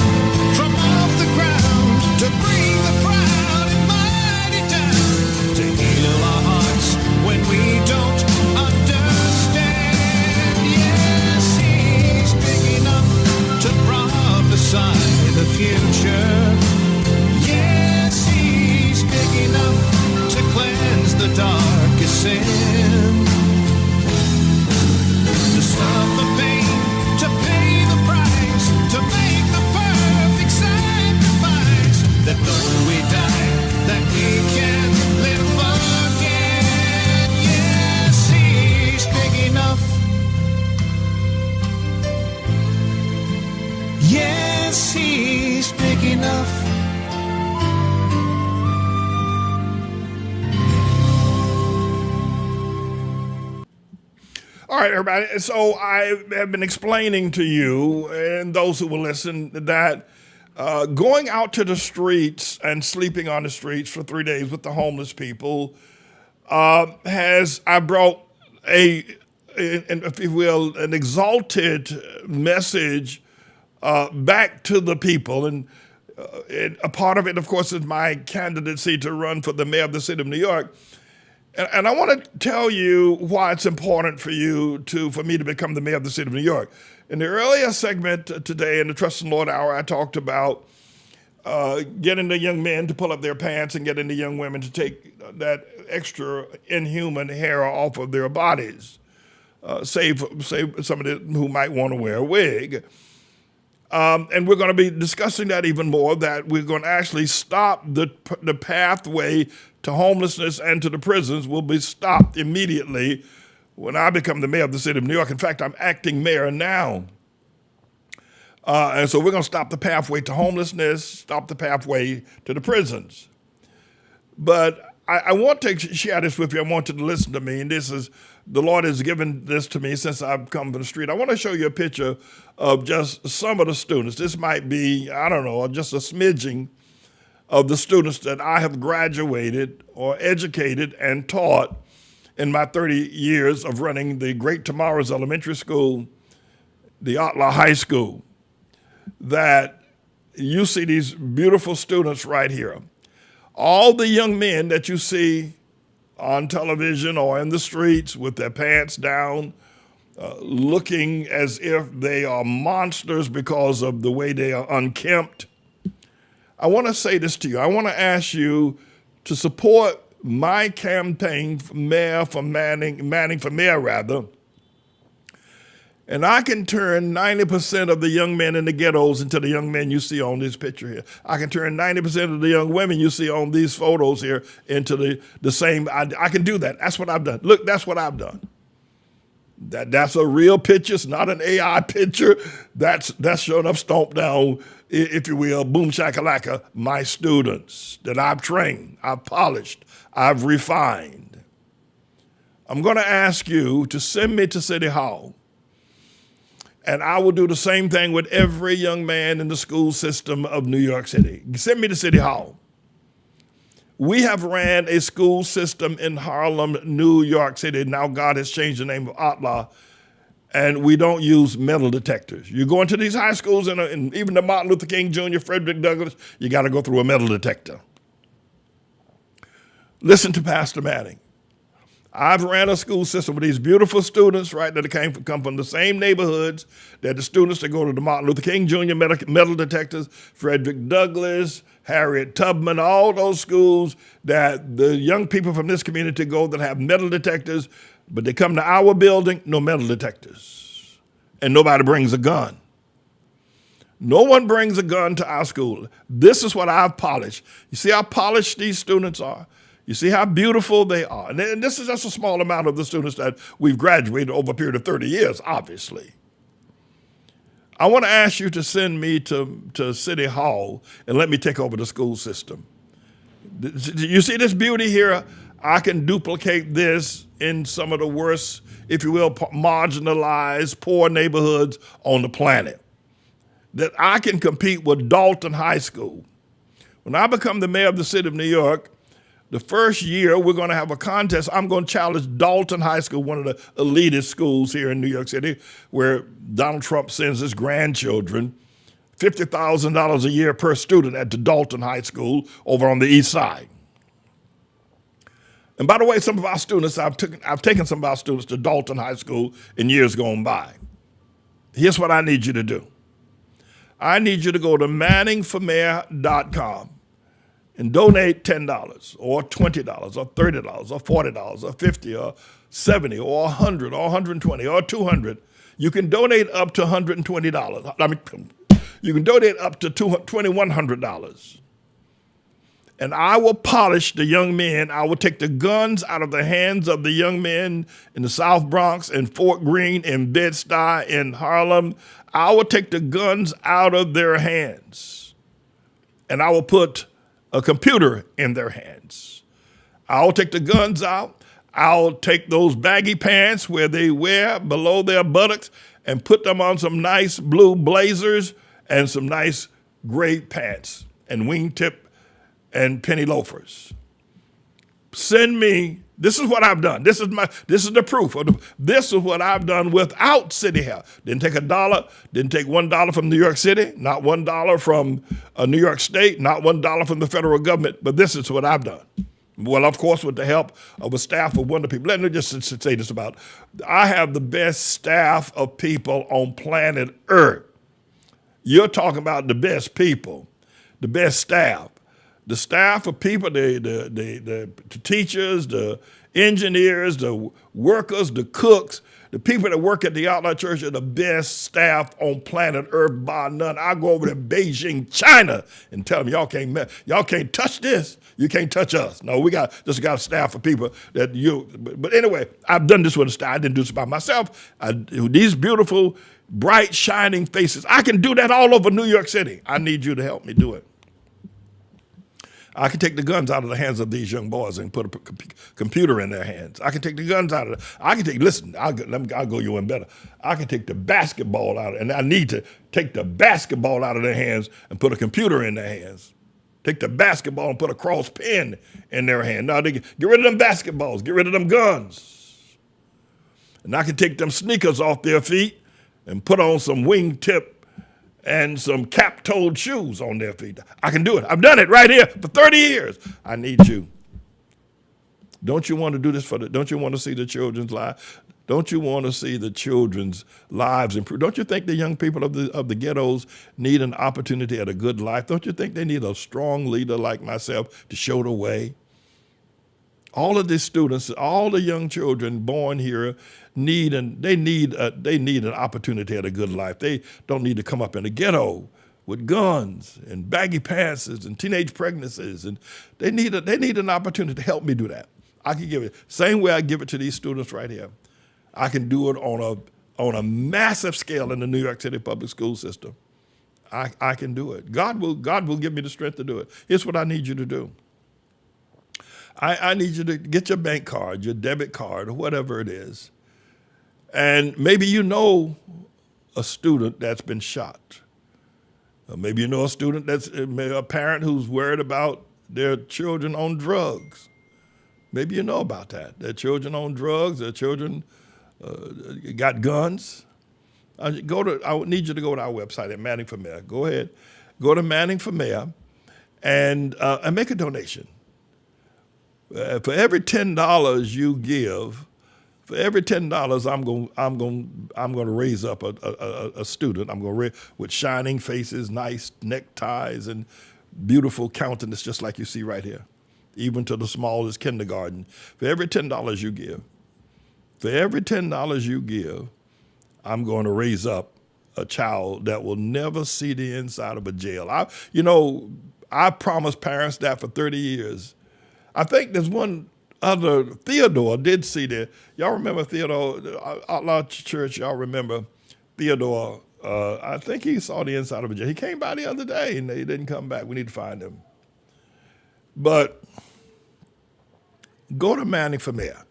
from off the ground, to bring the proud and mighty down, to heal our hearts when we don't understand. Yes, he's big enough to prophesy the future. Yes, he's big enough to cleanse the darkest sin. All right, everybody. So I have been explaining to you and those who will listen that going out to the streets and sleeping on the streets for 3 days with the homeless people I brought if you will, an exalted message back to the people. And a part of it, of course, is my candidacy to run for the mayor of the city of New York. And I want to tell you why it's important for me to become the mayor of the city of New York. In the earlier segment today in the Trust in the Lord Hour, I talked about getting the young men to pull up their pants and getting the young women to take that extra inhuman hair off of their bodies, save somebody who might want to wear a wig. And we're going to be discussing that even more, that we're going to actually stop the pathway to homelessness and to the prisons will be stopped immediately when I become the mayor of the city of New York. In fact, I'm acting mayor now. And so we're going to stop the pathway to homelessness, stop the pathway to the prisons. But I want to share this with you. I want you to listen to me. And the Lord has given this to me since I've come from the street. I want to show you a picture of just some of the students. This might be, I don't know, just a smidging of the students that I have graduated or educated and taught in my 30 years of running the Great Tomorrows Elementary School, the Otla High School, that you see these beautiful students right here. All the young men that you see on television or in the streets with their pants down, looking as if they are monsters because of the way they are unkempt. I want to say this to you. I want to ask you to support my campaign for Manning for mayor. And I can turn 90% of the young men in the ghettos into the young men you see on this picture here. I can turn 90% of the young women you see on these photos here into the same. I can do that. That's what I've done. Look, that's what I've done. That's a real picture. It's not an AI picture. That's sure enough stomped down, if you will, boom shakalaka, my students that I've trained, I've polished, I've refined. I'm going to ask you to send me to City Hall. And I will do the same thing with every young man in the school system of New York City. Send me to City Hall. We have ran a school system in Harlem, New York City. Now God has changed the name of Otla, and we don't use metal detectors. You go into these high schools, and even the Martin Luther King Jr., Frederick Douglass, you got to go through a metal detector. Listen to Pastor Manning. I've ran a school system with these beautiful students, right, that come from the same neighborhoods that the students that go to the Martin Luther King Jr. metal detectors, Frederick Douglass, Harriet Tubman, all those schools that the young people from this community go that have metal detectors, but they come to our building, no metal detectors. And nobody brings a gun. No one brings a gun to our school. This is what I've polished. You see how polished these students are? You see how beautiful they are. And this is just a small amount of the students that we've graduated over a period of 30 years, obviously. I want to ask you to send me to City Hall and let me take over the school system. You see this beauty here? I can duplicate this in some of the worst, if you will, marginalized, poor neighborhoods on the planet. That I can compete with Dalton High School. When I become the mayor of the city of New York, the first year we're going to have a contest. I'm going to challenge Dalton High School, one of the elitist schools here in New York City, where Donald Trump sends his grandchildren, $50,000 a year per student at the Dalton High School over on the east side. And by the way, some of our students, I've taken some of our students to Dalton High School in years gone by. Here's what I need you to do. I need you to go to manningformayor.com. and donate $10 or $20 or $30 or $40 or $50 or $70 or $100 or $120 or $200. You can donate up to $120. I mean, you can donate up to $2,100. And I will polish the young men. I will take the guns out of the hands of the young men in the South Bronx, in Fort Greene, in Bed-Stuy, in Harlem. I will take the guns out of their hands. And I will put a computer in their hands. I'll take the guns out. I'll take those baggy pants where they wear below their buttocks and put them on some nice blue blazers and some nice gray pants and wingtip and penny loafers. Send me. This is what I've done. This is the proof. This is what I've done without city help. Didn't take $1. Didn't take $1 from New York City. Not $1 from New York State. Not $1 from the federal government. But this is what I've done. Well, of course, with the help of a staff of wonderful people. Let me just say this about, I have the best staff of people on planet Earth. You're talking about the best people, the best staff. The staff of people, the teachers, the engineers, the workers, the cooks, the people that work at the Outlet Church are the best staff on planet Earth, bar none. I go over to Beijing, China, and tell them y'all can't touch this. You can't touch us. No, we got a staff of people that you. But anyway, I've done this with a staff. I didn't do this by myself. These beautiful, bright, shining faces. I can do that all over New York City. I need you to help me do it. I can take the guns out of the hands of these young boys and put a computer in their hands. I can take the guns out of it. I'll go you one better. I can take the basketball out, and I need to take the basketball out of their hands and put a computer in their hands. Take the basketball and put a cross pin in their hand. Now, they get rid of them basketballs, get rid of them guns. And I can take them sneakers off their feet and put on some wingtip and some cap-toed shoes on their feet. I can do it. I've done it right here for 30 years. I need you. Don't you want to do this don't you want to see the children's lives? Don't you want to see the children's lives improve? Don't you think the young people of the ghettos need an opportunity at a good life? Don't you think they need a strong leader like myself to show the way? All of these students, all the young children born here need an opportunity at a good life. They don't need to come up in a ghetto with guns and baggy pants and teenage pregnancies, and they need an opportunity to help me do that. I can give it same way I give it to these students right here. I can do it on a massive scale in the New York City public school system. I can do it. God will give me the strength to do it. Here's what I need you to do. I need you to get your bank card, your debit card, or whatever it is. And maybe you know a student that's been shot. Or maybe you know a student a parent who's worried about their children on drugs. Maybe you know about that. Their children on drugs, their children got guns. I need you to go to our website at Manning for Mayor. Go ahead. Go to Manning for Mayor and make a donation. For every $10 you give, for every $10 I'm going to raise up a student. I'm going to with shining faces, nice neckties, and beautiful countenance, just like you see right here, even to the smallest kindergarten. For every $10 you give, I'm going to raise up a child that will never see the inside of a jail. I promised parents that for 30 years. I think there's one other, Theodore did see that. Y'all remember Theodore, Outlaw Church, y'all remember Theodore. I think he saw the inside of a jail. He came by the other day and he didn't come back. We need to find him. But go to Manning for Mayor.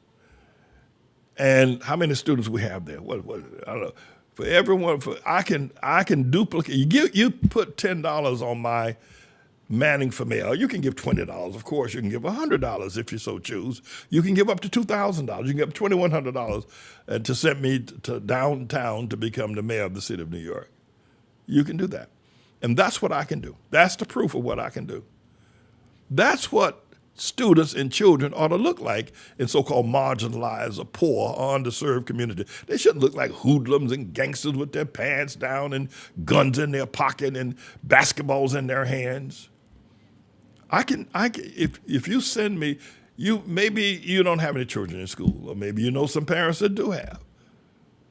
And how many students we have there? What I don't know. For everyone, I can duplicate. You put $10 on my Manning for Mayor. You can give $20. Of course, you can give $100 if you so choose. You can give up to $2,000. You can give $2,100 to send me to downtown to become the mayor of the city of New York. You can do that. And that's what I can do. That's the proof of what I can do. That's what students and children ought to look like in so-called marginalized or poor or underserved community. They shouldn't look like hoodlums and gangsters with their pants down and guns in their pocket and basketballs in their hands. If you send me, maybe you don't have any children in school, or maybe you know some parents that do have,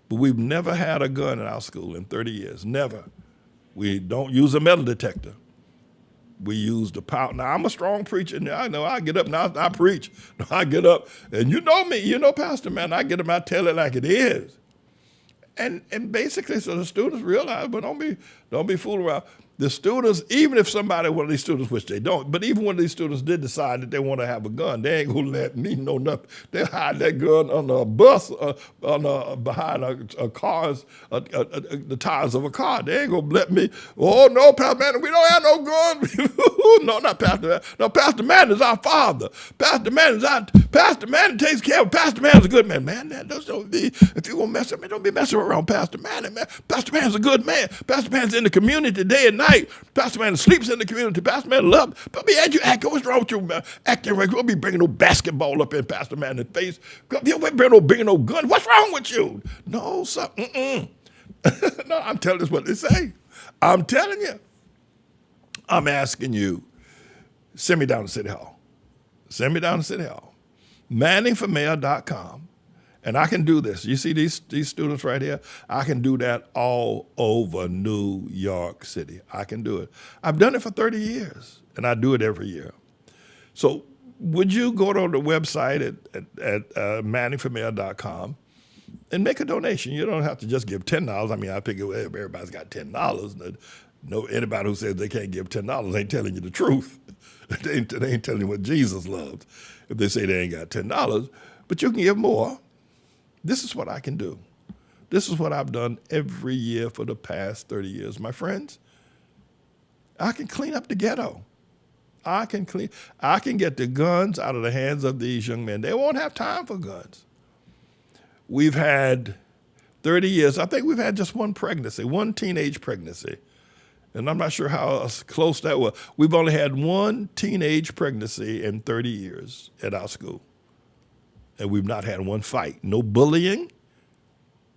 but we've never had a gun in our school in 30 years, never. We don't use a metal detector. We use the power. Now, I'm a strong preacher. Now, I know I get up now, I preach. I get up, and you know me, you know Pastor, man, I get up, I tell it like it is. And basically, so the students realize, but don't be fooling around. The students, even if one of these students, which they don't, but even when these students did decide that they want to have a gun, they ain't gonna let me know nothing. They hide that gun on a bus, behind a car's, the tires of a car. They ain't gonna let me. Oh no, Pastor Manning, we don't have no gun. No, not Pastor Manning. No, Pastor Manning is our father. Pastor Manning takes care of. Pastor Manning's a good man. Man, don't be. If you gonna mess with me, don't be messing around Pastor Manning. Man, Pastor Manning's a good man. Pastor Manning's in the community day and night. Pastor Manning sleeps in the community. Pastor Manning loves. But you acting. What's wrong with you? Acting right. We'll be bringing no basketball up in Pastor Manning's face. You won't bring no gun. What's wrong with you? No, sir. No, I'm telling you what they say. I'm telling you. I'm asking you. Send me down to City Hall. Send me down to City Hall. ManningForMayor.com. And I can do this. You see these students right here? I can do that all over New York City. I can do it. I've done it for 30 years, and I do it every year. So would you go to the website at ManningForMayor.com and make a donation? You don't have to just give $10. I mean, I figure everybody's got $10. No, anybody who says they can't give $10 ain't telling you the truth. They ain't telling you what Jesus loves if they say they ain't got $10. But you can give more. This is what I can do. This is what I've done every year for the past 30 years. My friends, I can clean up the ghetto. I can get the guns out of the hands of these young men. They won't have time for guns. We've had 30 years. I think we've had just one teenage pregnancy. And I'm not sure how close that was. We've only had one teenage pregnancy in 30 years at our school. And we've not had one fight. No bullying.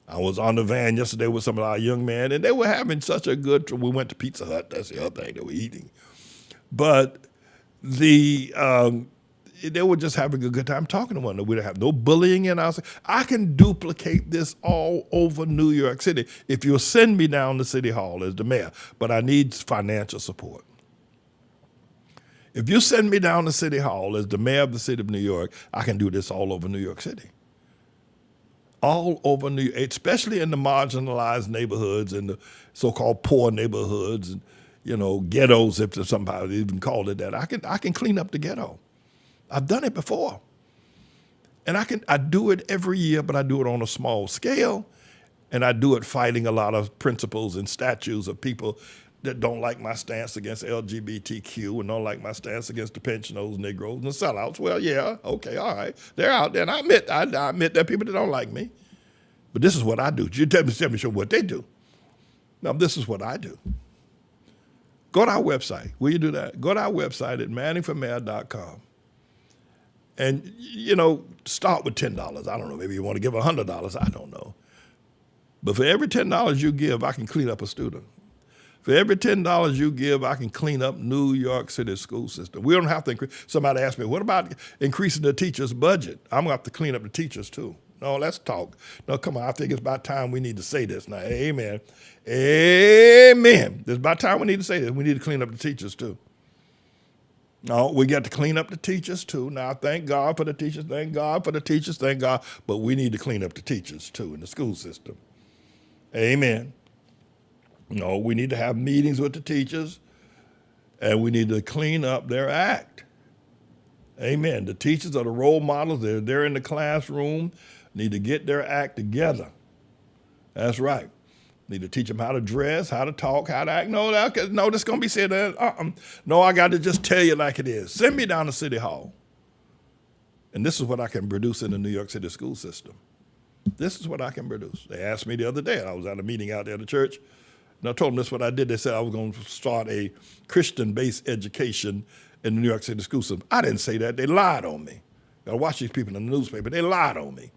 I was on the van yesterday with some of our young men, and they were having such a good. We went to Pizza Hut. That's the other thing they were eating. But they were just having a good time talking to one another. We don't have no bullying in our. I can duplicate this all over New York City if you'll send me down to City Hall as the mayor. But I need financial support. If you send me down to City Hall as the mayor of the city of New York, I can do this all over New York City. All over New York, especially in the marginalized neighborhoods and the so-called poor neighborhoods and, ghettos, if somebody even called it that. I can clean up the ghetto. I've done it before. And I do it every year, but I do it on a small scale. And I do it fighting a lot of principles and statues of people that don't like my stance against LGBTQ and don't like my stance against the pensioners, Negroes, and the sellouts. Well, yeah, okay, all right. They're out there, and I admit there are people that don't like me. But this is what I do. You tell me sure what they do. Now, this is what I do. Go to our website. Will you do that? Go to our website at ManningForMayor.com. And, start with $10. I don't know, maybe you want to give $100. I don't know. But for every $10 you give, I can clean up a student. For every $10 you give, I can clean up New York City school system. We don't have to increase. Somebody asked me, what about increasing the teachers' budget? I'm going to have to clean up the teachers too. No, let's talk. No, come on. I think it's about time we need to say this now. Amen. Amen. It's about time we need to say this. We need to clean up the teachers too. No, we got to clean up the teachers too. Now, thank God for the teachers. Thank God for the teachers. Thank God. But we need to clean up the teachers too in the school system. Amen. No, we need to have meetings with the teachers, and we need to clean up their act. Amen. The teachers are the role models. They're in the classroom, need to get their act together. That's right. Need to teach them how to dress, how to talk, how to act. No, this is going to be said. No, I got to just tell you like it is. Send me down to City Hall. And this is what I can produce in the New York City school system. This is what I can produce. They asked me the other day, and I was at a meeting out there at the church, and I told them this is what I did. They said I was going to start a Christian-based education in the New York City school system. I didn't say that. They lied on me. I watch these people in the newspaper. They lied on me.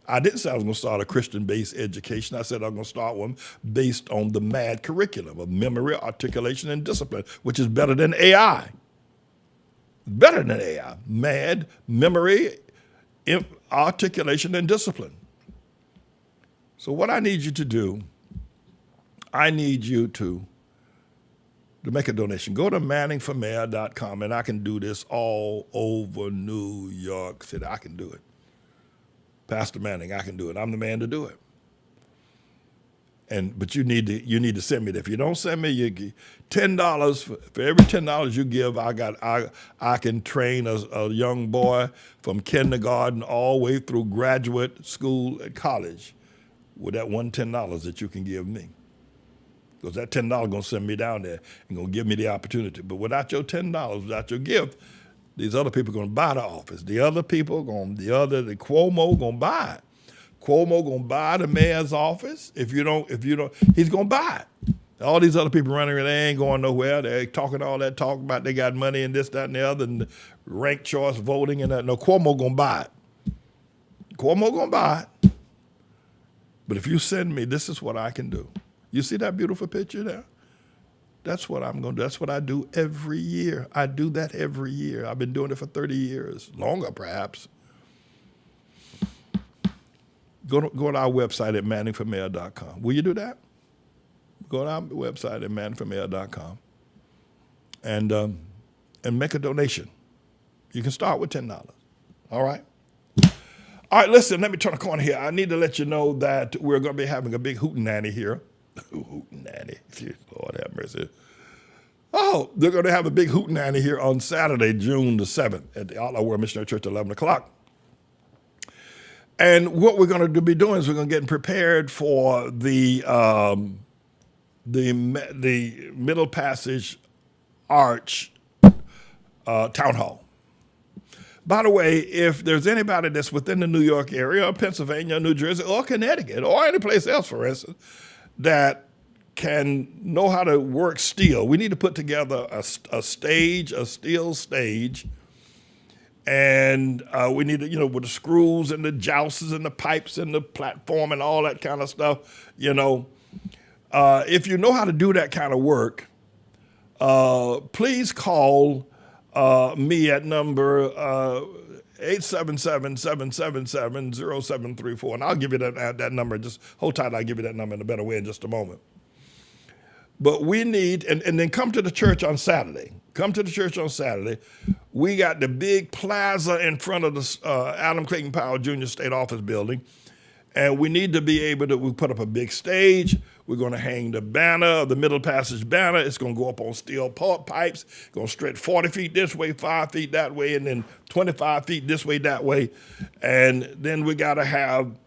I didn't say I was going to start a Christian-based education. I said I was going to start one based on the MAD curriculum of memory, articulation, and discipline, which is better than AI. Better than AI. MAD, memory, articulation, and discipline. So what I need you to do, I need you to make a donation. Go to ManningForMayor.com, and I can do this all over New York City. I can do it. Pastor Manning, I can do it. I'm the man to do it. But you need to send me that. If you don't send me, you get $10 for every $10 you give. I can train a young boy from kindergarten all the way through graduate school and college with that $10 that you can give me. Because that $10 gonna send me down there and gonna give me the opportunity. But without your $10, without your gift, these other people gonna buy the office. The Cuomo gonna buy it. Cuomo gonna buy the mayor's office. If you don't, he's gonna buy it. All these other people running around, they ain't going nowhere. They're talking all that talk about they got money and this, that, and the other, and ranked choice voting and that. No, Cuomo gonna buy it. Cuomo gonna buy it. But if you send me, this is what I can do. You see that beautiful picture there? That's what I'm going to do. That's what I do every year. I do that every year. I've been doing it for 30 years, longer perhaps. Go to our website at manningformayor.com. Will you do that? Go to our website at manningformayor.com and make a donation. You can start with $10. All right? All right, listen, let me turn a corner here. I need to let you know that we're going to be having a big hootenanny here. Hootenanny. Lord have mercy. Oh, they're going to have a big hootenanny here on Saturday, June the 7th at the Outlaw World Missionary Church at 11 o'clock. And what we're going to be doing is we're going to get prepared for the Middle Passage Arch Town Hall. By the way, if there's anybody that's within the New York area, or Pennsylvania, New Jersey, or Connecticut, or any place else, for instance, that can know how to work steel, we need to put together a steel stage, and we need to, with the screws and the jousts and the pipes and the platform and all that kind of stuff, if you know how to do that kind of work, please call me at number 877-777-0734, and I'll give you that number. Just hold tight, I'll give you that number in a better way in just a moment. But we need, and then come to the church on Saturday. Come to the church on Saturday. We got the big plaza in front of the Adam Clayton Powell Jr. State Office Building, and we need to be able to, we put up a big stage. We're going to hang the banner, the Middle Passage banner. It's going to go up on steel pipes. It's going to stretch 40 feet this way, 5 feet that way, and then 25 feet this way, that way. And then we got to have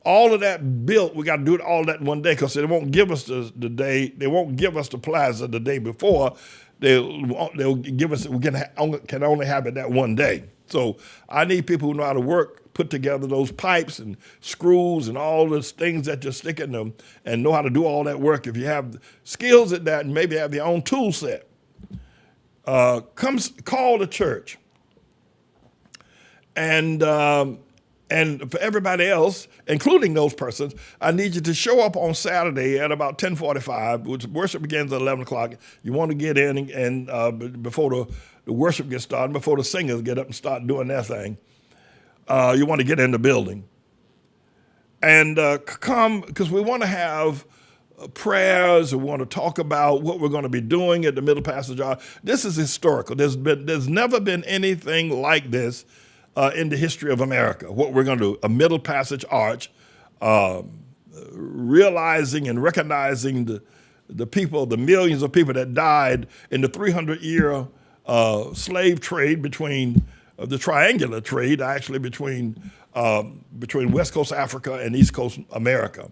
all of that built. We got to do it all that one day because they won't give us the day. They won't give us the plaza the day before. They'll give us. We can only have it that one day. So I need people who know how to work, put together those pipes and screws and all those things that you're sticking them, and know how to do all that work. If you have skills at that and maybe have your own tool set, come call the church. And for everybody else, including those persons, I need you to show up on Saturday at about 10:45, which worship begins at 11 o'clock. You want to get in and before the worship gets started, before the singers get up and start doing their thing. You want to get in the building. And come, because we want to have prayers. We want to talk about what we're going to be doing at the Middle Passage Arch. This is historical. There's never been anything like this in the history of America. What we're going to do, a Middle Passage Arch, realizing and recognizing the people, the millions of people that died in the 300-year slave trade between the triangular trade, actually between West Coast Africa and East Coast America.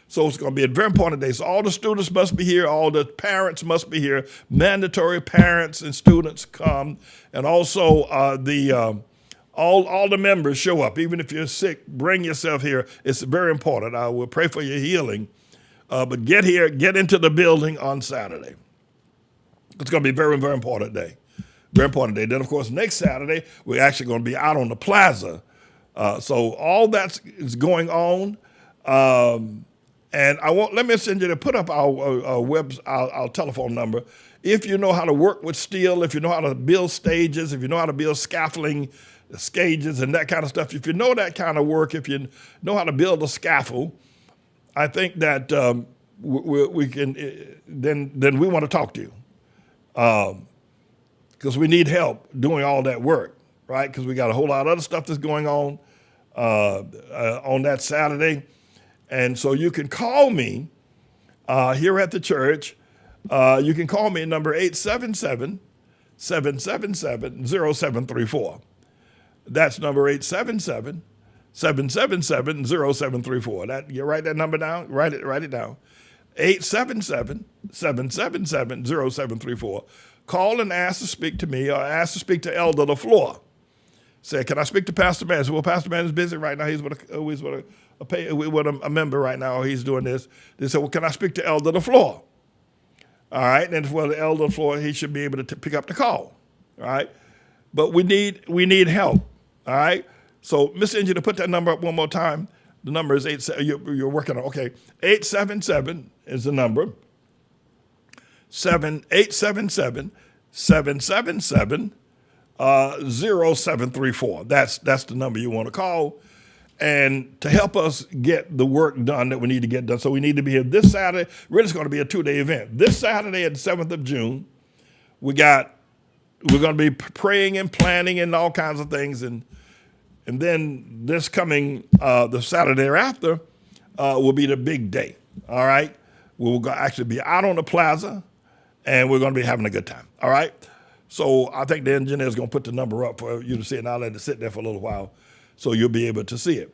So it's going to be a very important day. So all the students must be here. All the parents must be here. Mandatory parents and students come, and also all the members show up. Even if you're sick, bring yourself here. It's very important. I will pray for your healing, but get here, get into the building on Saturday. It's going to be a very, very important day. Very important day. Then, of course, next Saturday, we're actually going to be out on the plaza. So all that is going on. And let me send you to put up our telephone number. If you know how to work with steel, if you know how to build stages, if you know how to build scaffolding, stages and that kind of stuff, if you know that kind of work, if you know how to build a scaffold, I think that we can, then we want to talk to you. Because we need help doing all that work, right? Because we got a whole lot of other stuff that's going on that Saturday. And so you can call me here at the church, you can call me at number 877-777-0734. That's number 877-777-0734. That, you write that number down? Write it down. 877-777-0734. Call and ask to speak to me or ask to speak to Elder LaFleur. Say, can I speak to Pastor Man? I said, well, Pastor Man is busy right now. He's with a member right now. He's doing this. They said, well, can I speak to Elder LaFleur? All right, and for the Elder LaFleur, he should be able to pick up the call. All right, but we need help. All right, so Mr. Engineer, put that number up one more time. The number is 87. You're working on, okay. 877 is the number. 877-777-0734. That's the number you want to call, and to help us get the work done that we need to get done. So we need to be here this Saturday. Really, it's going to be a 2-day event. This Saturday at the 7th of June, we're going to be praying and planning and all kinds of things, and then this coming the Saturday thereafter will be the big day. All right, we'll actually be out on the plaza, and we're going to be having a good time. All right. So I think the engineer is going to put the number up for you to see, and I'll let it sit there for a little while so you'll be able to see it.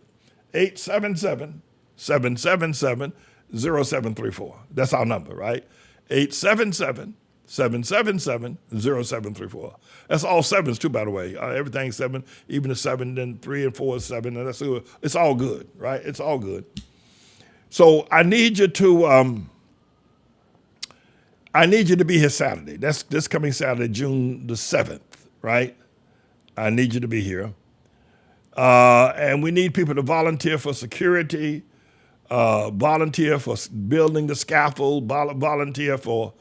877-777-0734. That's our number, right? 877-777-0734. That's all sevens too, by the way. Everything's 7, even the 7, then 3 and 4 is 7, and it's all good, right? It's all good. So I need you to be here Saturday. That's this coming Saturday, June the 7th, right? I need you to be here. And we need people to volunteer for security, volunteer for building the scaffold, volunteer for,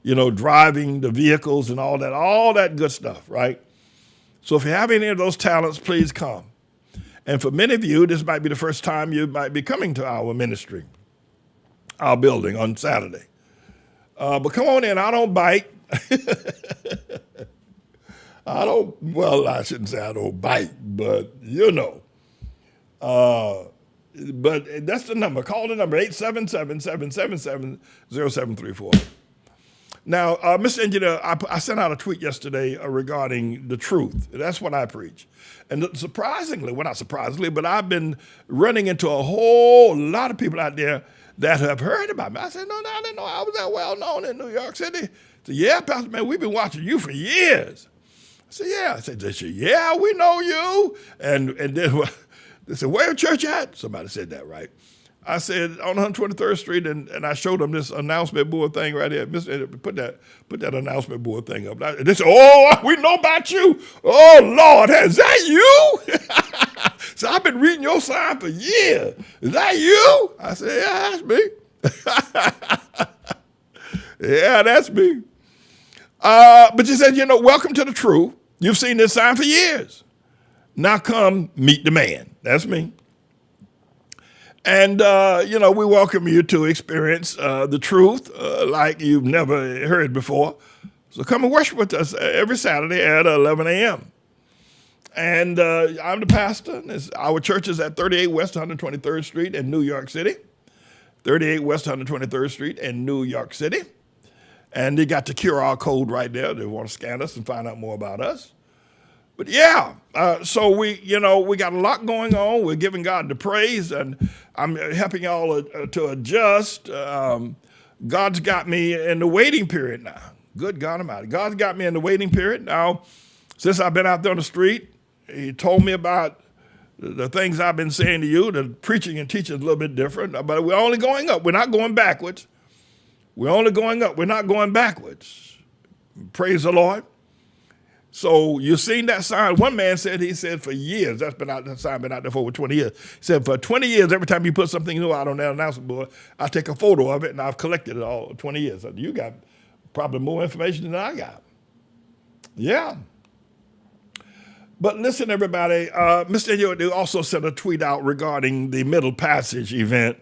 driving the vehicles and all that good stuff, right? So if you have any of those talents, please come. And for many of you, this might be the first time you might be coming to our ministry, our building on Saturday. But come on in. I don't bite. I shouldn't say I don't bite, but but that's the number. Call the number, 877-777-0734. Now, Mr. Engineer, I sent out a tweet yesterday regarding the truth. That's what I preach. And surprisingly, well, not surprisingly, but I've been running into a whole lot of people out there that have heard about me. I said, no, I didn't know I was that well known in New York City. I said, yeah, Pastor Man, we've been watching you for years. I said, yeah. I said, yeah, we know you. And then they said, where your church at? Somebody said that, right? I said, on 123rd Street, and I showed them this announcement board thing right here. Put that announcement board thing up. They said, oh, we know about you. Oh, Lord, is that you? So I've been reading your sign for years. Is that you? I said, yeah, that's me. Yeah, that's me. But you said, welcome to the truth. You've seen this sign for years. Now come meet the man. That's me. And, we welcome you to experience the truth like you've never heard before. So come and worship with us every Saturday at 11 a.m. And I'm the pastor. Our church is at 38 West 123rd Street in New York City. 38 West 123rd Street in New York City. And they got the QR code right there. They want to scan us and find out more about us. But yeah, so we got a lot going on. We're giving God the praise, and I'm helping y'all to adjust. God's got me in the waiting period now. Good God Almighty. God's got me in the waiting period. Now, since I've been out there on the street, he told me about the things I've been saying to you. The preaching and teaching is a little bit different, but we're only going up. We're not going backwards. We're only going up. We're not going backwards. Praise the Lord. So you've seen that sign. One man said, for years, that sign been out there for over 20 years. He said, for 20 years, every time you put something new out on that announcement board, I take a photo of it, and I've collected it all 20 years. So you got probably more information than I got. Yeah. But listen, everybody, Mr. Engineer also sent a tweet out regarding the Middle Passage event.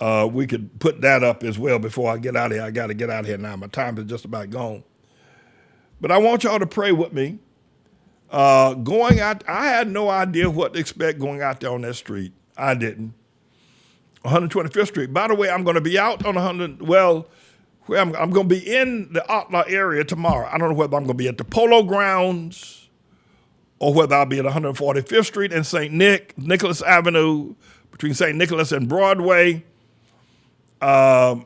We could put that up as well before I get out of here. I got to get out of here now. My time is just about gone. But I want y'all to pray with me. Going out, I had no idea what to expect going out there on that street. I didn't. 125th Street. By the way, I'm going to be out on 100. Well, where I'm going to be in the Otlaw area tomorrow. I don't know whether I'm going to be at the Polo Grounds or whether I'll be at 145th Street and Nicholas Avenue, between St. Nicholas and Broadway. I'm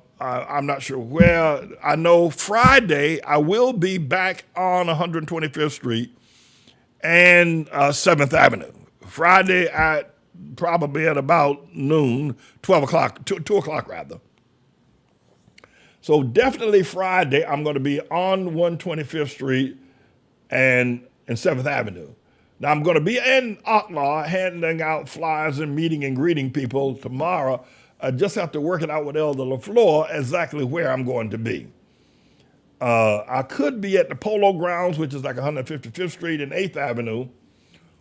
not sure where. I know Friday I will be back on 125th Street and 7th Avenue. Friday at probably at about noon, 12 o'clock, 2 o'clock rather. So definitely Friday, I'm going to be on 125th Street and 7th Avenue. Now I'm going to be in Otlaw handing out flyers and meeting and greeting people tomorrow. I just have to work it out with Elder LaFleur exactly where I'm going to be. I could be at the Polo Grounds, which is like 155th Street and 8th Avenue,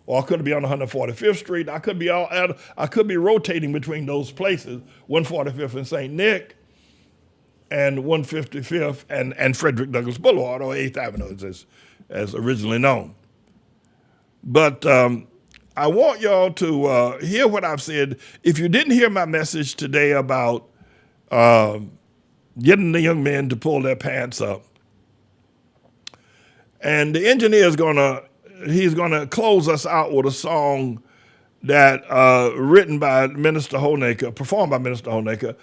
or I could be on 145th Street. I could be rotating between those places, 145th and St. Nick, and 155th and Frederick Douglass Boulevard, or 8th Avenue, as originally known. But I want y'all to hear what I've said. If you didn't hear my message today about getting the young men to pull their pants up, and the engineer he's gonna close us out with a song that written by Minister Honaker, performed by Minister Honaker.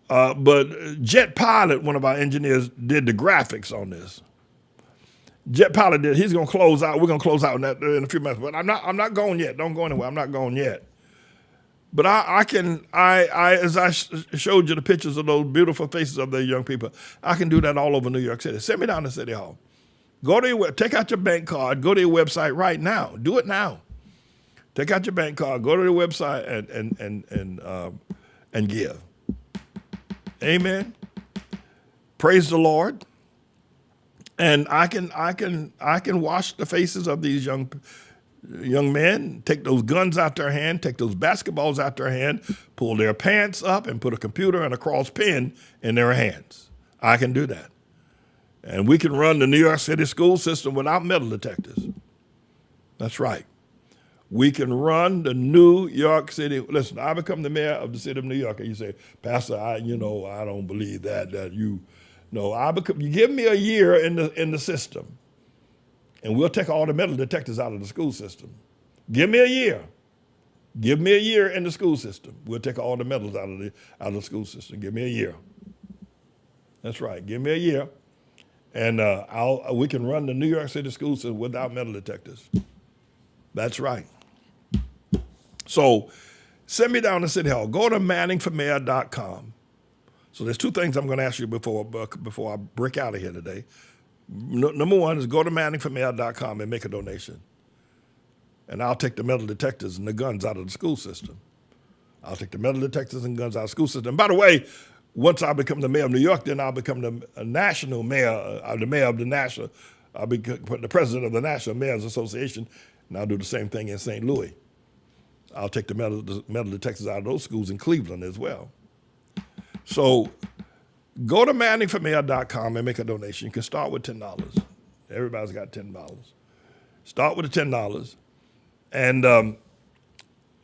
But Jet Pilot, one of our engineers, did the graphics on this. Jet Pilot did. He's going to close out. We're going to close out in a few minutes. But I'm not going yet. Don't go anywhere. I'm not going yet. But as I showed you the pictures of those beautiful faces of the young people, I can do that all over New York City. Send me down to City Hall. Go to take out your bank card. Go to your website right now. Do it now. Take out your bank card. Go to the website and give. Amen. Praise the Lord. And I can wash the faces of these young men, take those guns out their hand, take those basketballs out their hand, pull their pants up and put a computer and a cross pin in their hands. I can do that. And we can run the New York City school system without metal detectors. That's right. We can run the New York City. Listen, I become the mayor of the city of New York, and you say, Pastor, I don't believe that you give me a year in the system, and we'll take all the metal detectors out of the school system. Give me a year. Give me a year in the school system. We'll take all the metals out of the school system. Give me a year. That's right. Give me a year, and we can run the New York City school system without metal detectors. That's right. So send me down to City Hall. Go to manningformayor.com. So there's two things I'm going to ask you before I break out of here today. Number one is go to manningformayor.com and make a donation. And I'll take the metal detectors and the guns out of the school system. I'll take the metal detectors and guns out of the school system. And by the way, once I become the mayor of New York, then I'll become the national mayor, the mayor of the national, I'll be the president of the National Mayors Association, and I'll do the same thing in St. Louis. I'll take the metal detectors out of those schools in Cleveland as well. So go to manningformayor.com and make a donation. You can start with $10. Everybody's got $10. Start with the $10, and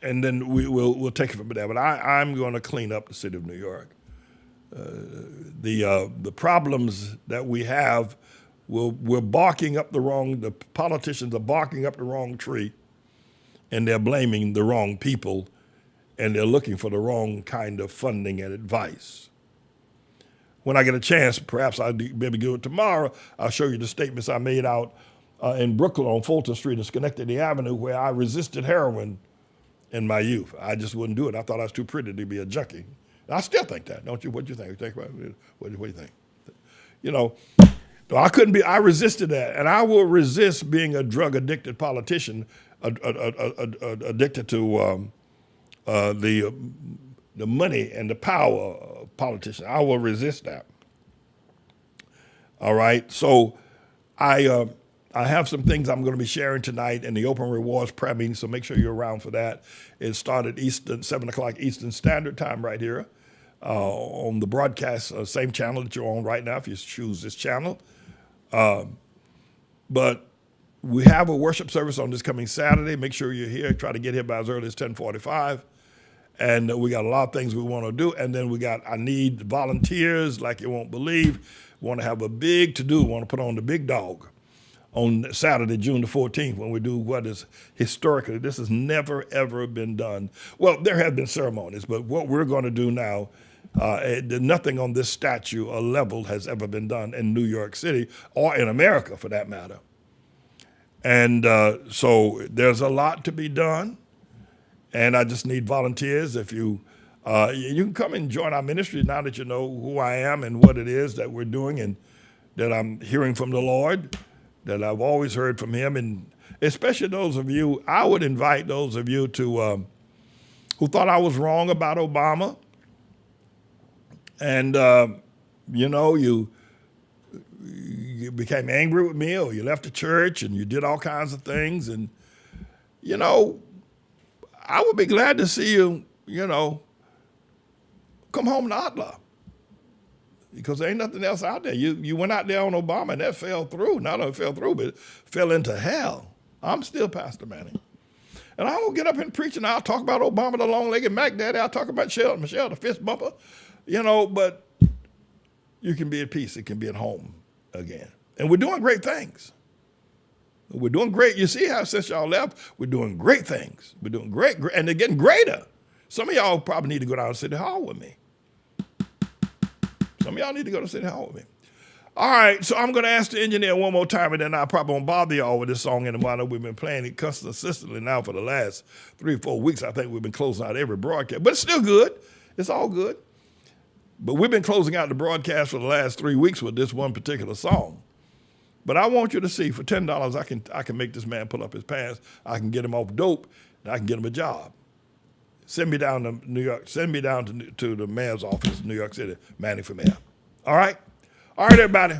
then we'll take it from there. But I'm going to clean up the city of New York. The problems that we have, we're barking up the politicians are barking up the wrong tree, and they're blaming the wrong people, and they're looking for the wrong kind of funding and advice. When I get a chance, perhaps I'll maybe do it tomorrow, I'll show you the statements I made out in Brooklyn on Fulton Street and Schenectady Avenue, where I resisted heroin in my youth. I just wouldn't do it. I thought I was too pretty to be a junkie. And I still think that, don't you? What do you think? Think about it. What do you think? You know, I resisted that, and I will resist being a drug-addicted politician, addicted to the money and the power of politicians. I will resist that. All right, so I have some things I'm going to be sharing tonight in the Open Rewards prayer meeting, so make sure you're around for that. It started 7 o'clock Eastern Standard Time right here on the broadcast, same channel that you're on right now if you choose this channel. But we have a worship service on this coming Saturday. Make sure you're here. Try to get here by as early as 10:45. And we got a lot of things we want to do. And then I need volunteers like you won't believe. Want to have a big to-do. Want to put on the big dog on Saturday, June the 14th, when we do what is historically, this has never, ever been done. Well, there have been ceremonies, but what we're going to do now, nothing on this statue or level has ever been done in New York City or in America, for that matter. And so there's a lot to be done, and I just need volunteers. If you can come and join our ministry now that you know who I am and what it is that we're doing and that I'm hearing from the Lord, that I've always heard from him. And especially those of you, I would invite those of you to who thought I was wrong about Obama. And, you became angry with me, or you left the church and you did all kinds of things. And, I would be glad to see you, come home to Allah. Because there ain't nothing else out there. You went out there on Obama and that fell through. Not only fell through, but it fell into hell. I'm still Pastor Manning. And I won't get up and preach and I'll talk about Obama, the long-legged Mac Daddy. I'll talk about Michelle, the fist bumper. But you can be at peace. It can be at home again. And we're doing great things. We're doing great. You see how since y'all left, we're doing great things. We're doing great, and they're getting greater. Some of y'all probably need to go down to City Hall with me. Some of y'all need to go to City Hall with me. All right, so I'm going to ask the engineer one more time, and then I probably won't bother y'all with this song anymore. We've been playing it consistently now for the last 3 or 4 weeks. I think we've been closing out every broadcast, but it's still good. It's all good. But we've been closing out the broadcast for the last 3 weeks with this one particular song. But I want you to see, for $10, I can make this man pull up his pants. I can get him off dope, and I can get him a job. Send me down to New York. Send me down to the mayor's office in New York City, Manning for mayor. All right? All right, everybody.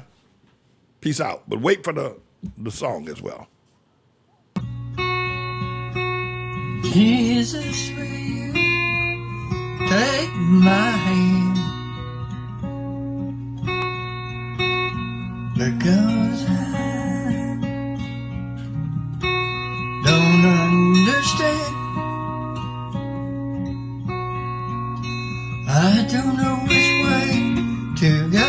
Peace out. But wait for the song as well. Jesus, will you take my hand? Because I don't understand. I don't know which way to go.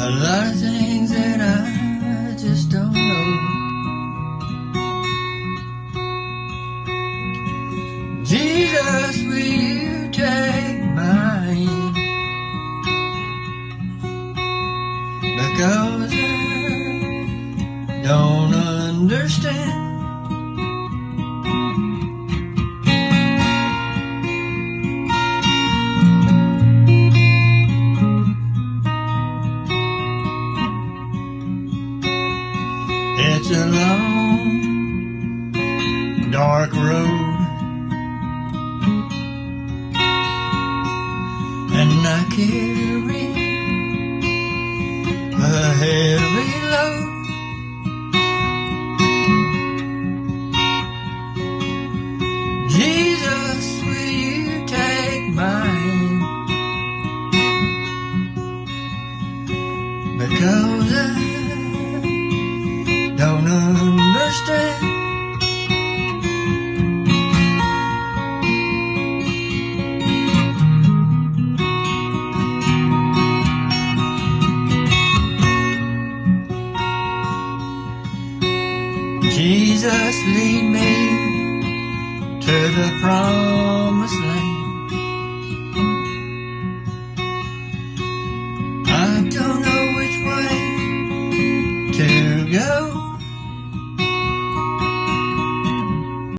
A lot of things that I just don't know. Jesus, will you take my hand? Because I don't understand. It's a long, dark road, and I carry a heavy load. Jesus, will you take my hand? Because I don't understand. Jesus, lead me to the promised land.